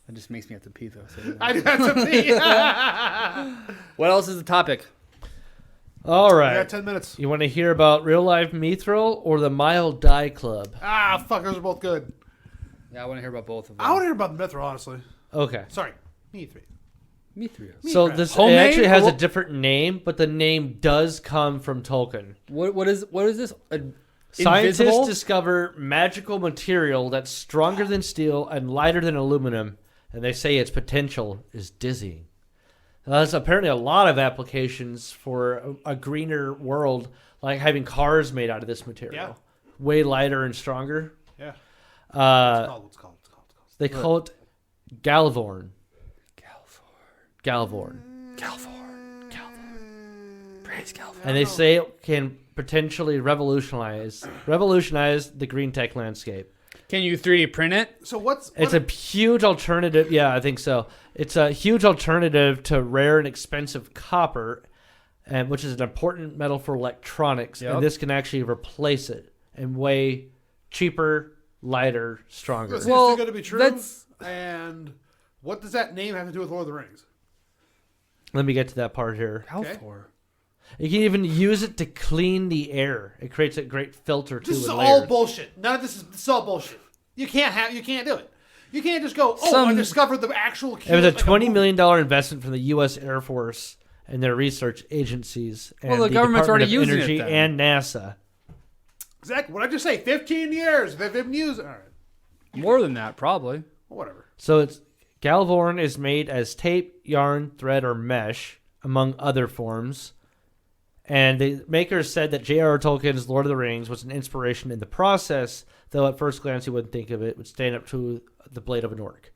That just makes me have to pee, though. So I have to pee. what else is the topic? All I right. got 10 minutes. You want to hear about real life Mithral or the Mild Die Club? Ah, fuck, those are both good. Yeah, I want to hear about both of them. I want to hear about Mithral, honestly. Okay. Sorry, me three. Mithral. So this it Homemade actually has or- a different name, but the name does come from Tolkien. What is this? Scientists Invisible? discover magical material that's stronger than steel and lighter than aluminum, and they say its potential is dizzying. Now, there's apparently a lot of applications for a greener world, like having cars made out of this material. Yeah. Way lighter and stronger. Yeah. Uh, What's it called? they call it Galvorn. Galvorn. Praise Calvin. And they say it can potentially revolutionize the green tech landscape. Can you 3D print it? So what's It's a huge alternative. Yeah, I think so. It's a huge alternative to rare and expensive copper, and which is an important metal for electronics. Yep. And this can actually replace it and way cheaper, lighter, stronger. This Well, is going to be true. And what does that name have to do with Lord of the Rings? Let me get to that part here. How Okay. for? You can even use it to clean the air. It creates a great filter too. This is with all layers. bullshit. None of this is all bullshit. You can't do it. You can't just go, I Some- discovered the actual It was a like $20 movie. million investment from the U.S. Air Force and their research agencies. And Well, the government's Department already of using it Energy then. and NASA. Exactly. What did I just say? 15 years. They've been using. All right. More than that, probably. Well, whatever. So it's Galvorn is made as tape, yarn, thread, or mesh, among other forms. And the makers said that J.R.R. Tolkien's Lord of the Rings was an inspiration in the process, though at first glance you wouldn't think of it. Would stand up to the blade of an orc.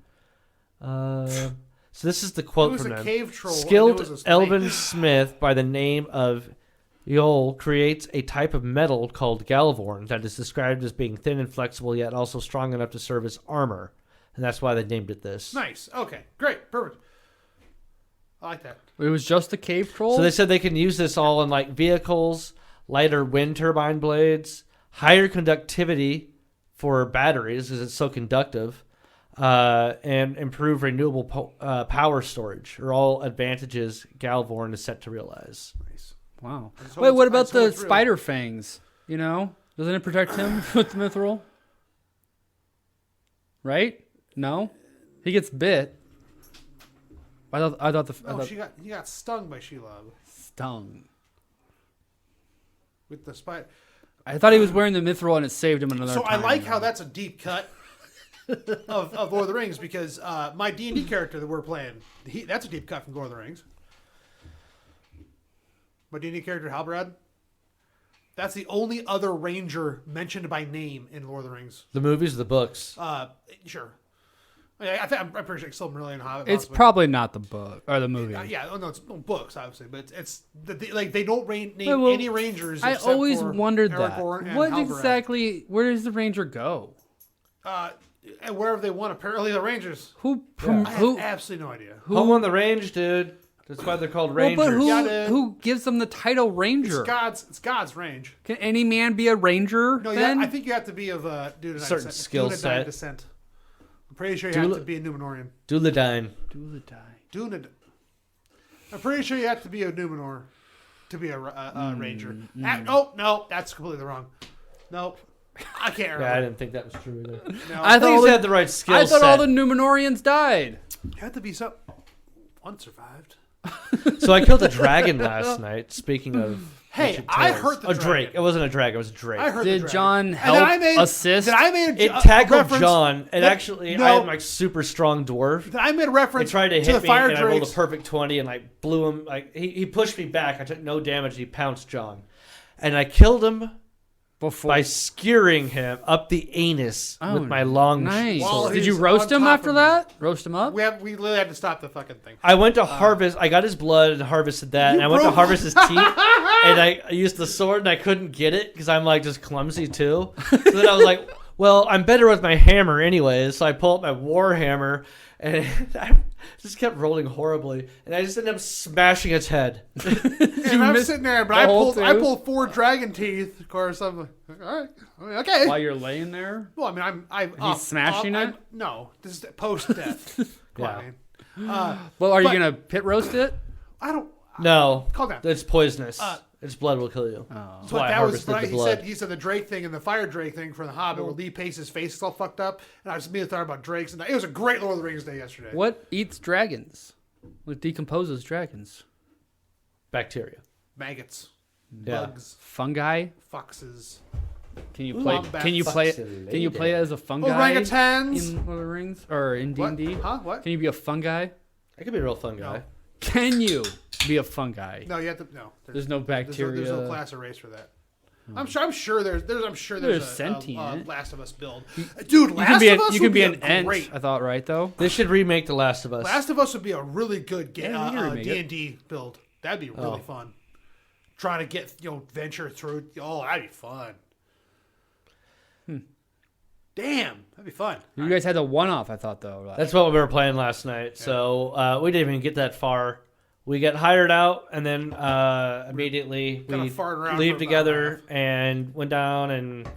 So this is the It quote was from a them. cave troll. and it Skilled was a snake. elven smith by the name of Yol creates a type of metal called Galvorn that is described as being thin and flexible, yet also strong enough to serve as armor. And that's why they named it this. Nice. Okay. Great. Perfect. I like that. It was just a cave troll. So they said they can use this all in like vehicles, lighter wind turbine blades, higher conductivity for batteries because it's so conductive, and improve renewable power storage are all advantages Galvorn is set to realize. Nice. Wow. I just hope Wait, what it's- I about just hope the it's real. spider fangs? You know, doesn't it protect him with the Mithral? Right? No, he gets bit. I thought No, he got stung by Sheila stung. with the spider. I thought he was wearing the Mithral and it saved him another So time. I like how that's a deep cut of Lord of the Rings because my D&D character that we're playing, that's a deep cut from Lord of the Rings. My D&D character, Halbrad, that's the only other ranger mentioned by name in Lord of the Rings. The movies, the books. Sure. I'm pretty sure Silmarillion and Hobbit. It's possibly. probably not the book or the movie. Yeah, no, it's books obviously, but it's like they don't name Wait, well, any rangers. I except always for wondered that. Aragorn and What Halbrand. exactly? Where does the ranger go? And wherever they want, apparently the rangers. Who? I Who? have absolutely no idea. Home on the range, dude. That's why they're called Well, rangers. but who? Yeah, dude. Who gives them the title ranger? It's God's range. Can any man be a ranger? No, then? I think you have to be of Dunedain Certain descent. skill Dunedain set. descent. I'm pretty sure you have to be a Numenorian. Duladine. Dunedain. I'm pretty sure you have to be a Numenor to be a ranger. Oh no, that's completely wrong. Nope, I can't remember. Yeah, I didn't think that was true either. No, I I thought think all he the- had the right skill I thought set. all the Numenorians died. you have to be some. One survived. So I killed a dragon last night. Speaking of, Hey, ancient I tales. heard the a drake. dragon. It wasn't a dragon. It was a drake. I heard the Did dragon. John And help then I made, assist? Then I made It a tackled reference- John, and that- actually, no. I am like super strong dwarf. Then I made a He reference tried to to hit the me, fire and I rolled a drakes. perfect 20, and like blew him. Like he pushed me back. I took no damage. He pounced John, and I killed him Before. by skewering him up the anus Oh, with my long nice. While sword. Did you he's roast on him top after of me. that? Roast him up? We literally had to stop the fucking thing. I went to harvest. I got his blood and harvested that, and I went to broke- harvest his teeth. And I used the sword, and I couldn't get it because I'm like just clumsy too. So then I was like, "Well, I'm better with my hammer, anyways." So I pull up my war hammer, and I just kept rolling horribly, and I just ended up smashing its head. And I'm missed sitting there, but the I whole pulled 4 dragon teeth. Of course, I'm like, all right, okay. While you're laying there? Well, I mean, I'm He's smashing it? No, this is post death. Come on, man. Well, are But- you going to pit roast it? I don't. No, Calm down. it's poisonous. Its blood will kill you. That's why I harvested the blood. He said the Drake thing and the fire Drake thing from the Hobbit, where Lee Pace's face is all fucked up, and I was immediately thought about Drakes, and it was a great Lord of the Rings day yesterday. What eats dragons? What decomposes dragons? Bacteria. Maggots, Yeah. bugs, Fungi? foxes, Can you play? Wombats. Can you play? Fucks Can you play as a fungi orangutans. in Lord of the Rings or in What? D&D? Huh? What? Can you be a fungi? I could be a real fun guy. No. Can you be a fungi? No, you have to. No, There's no bacteria. There's no class or race for that. I'm sure there's There's a sentient. Last of Us build. Dude, You Last can be of an, Us you would can be a an ent. great. I thought, right though. They should remake The Last of Us. Last of Us would be a really good Yeah, we can remake it. D&D build. That'd be really Oh. fun. Trying to get venture through. Oh, that'd be fun. Damn, that'd be fun. You guys had the one-off, I thought, though. That's what we were playing last night. So we didn't even get that far. We got hired out, and then immediately Kinda we farted around leave for about together and went down and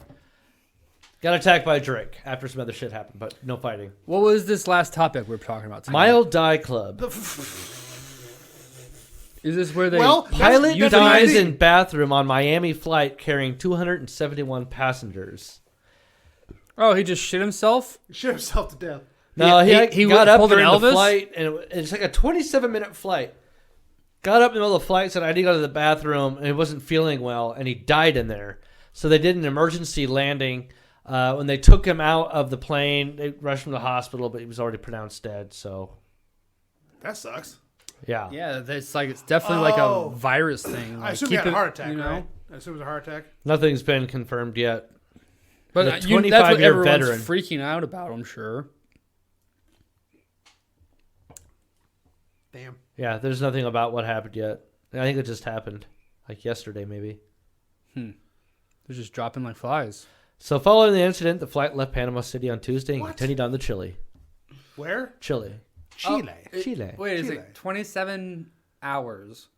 got attacked by a Drake after some other shit happened, but no fighting. What was this last topic we were talking about tonight? Mile Die Club. Is this where they... Pilot that's dies amazing. in bathroom on Miami flight carrying 271 passengers. Oh, he just shit himself? He shit himself to death. No, he got up pulled an during the Elvis? flight, and it's like a 27-minute flight. Got up in the middle of the flight, said, I need to go to the bathroom, and he wasn't feeling well, and he died in there. So they did an emergency landing. When they took him out of the plane, they rushed him to the hospital, but he was already pronounced dead, so... That sucks. Yeah. Yeah, it's definitely like a virus thing. I Like, assume he had a heart attack, you know? right? I assume it was a heart attack. Nothing's been confirmed yet. But The that's what 25-year everyone's veteran. freaking out about, I'm sure. Damn. Yeah, there's nothing about what happened yet. I think it just happened. Like yesterday, maybe. They're just dropping like flies. So following the incident, the flight left Panama City on Tuesday and What? continued on to Chile. Where? Chile. Chile. Chile. Wait, is Chile. it 27 hours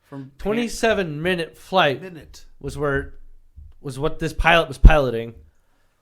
from 27-minute flight Minute. was what this pilot was piloting.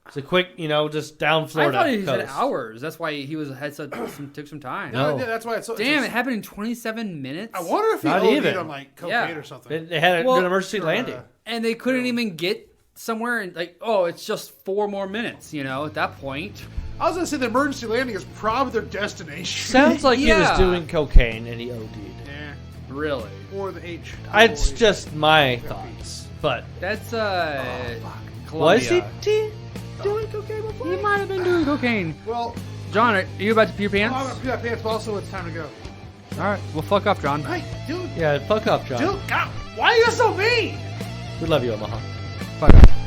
It's a quick, just down I Florida thought he said coast. hours. That's why he took some time. No. Yeah, that's why it's so. Damn, it's it happened in 27 minutes. I wonder if he Not OD'd even. on like cocaine Yeah. or something. They had Well, an emergency landing. And they couldn't even get somewhere and it's just 4 more minutes, at that point. I was gonna say the emergency landing is probably their destination. Sounds like he Yeah. was doing cocaine and he OD'd. Yeah. Really? Or the H. It's just my thoughts. But That's was he Colombia. doing cocaine before? He might have been doing cocaine. Well, John, are you about to pee your pants? I'm gonna pee my pants, but also it's time to go. All right, well, fuck off, John. Hey, dude, Yeah, fuck off, John. God, why are you so mean? We love you, Omaha. Fuck off.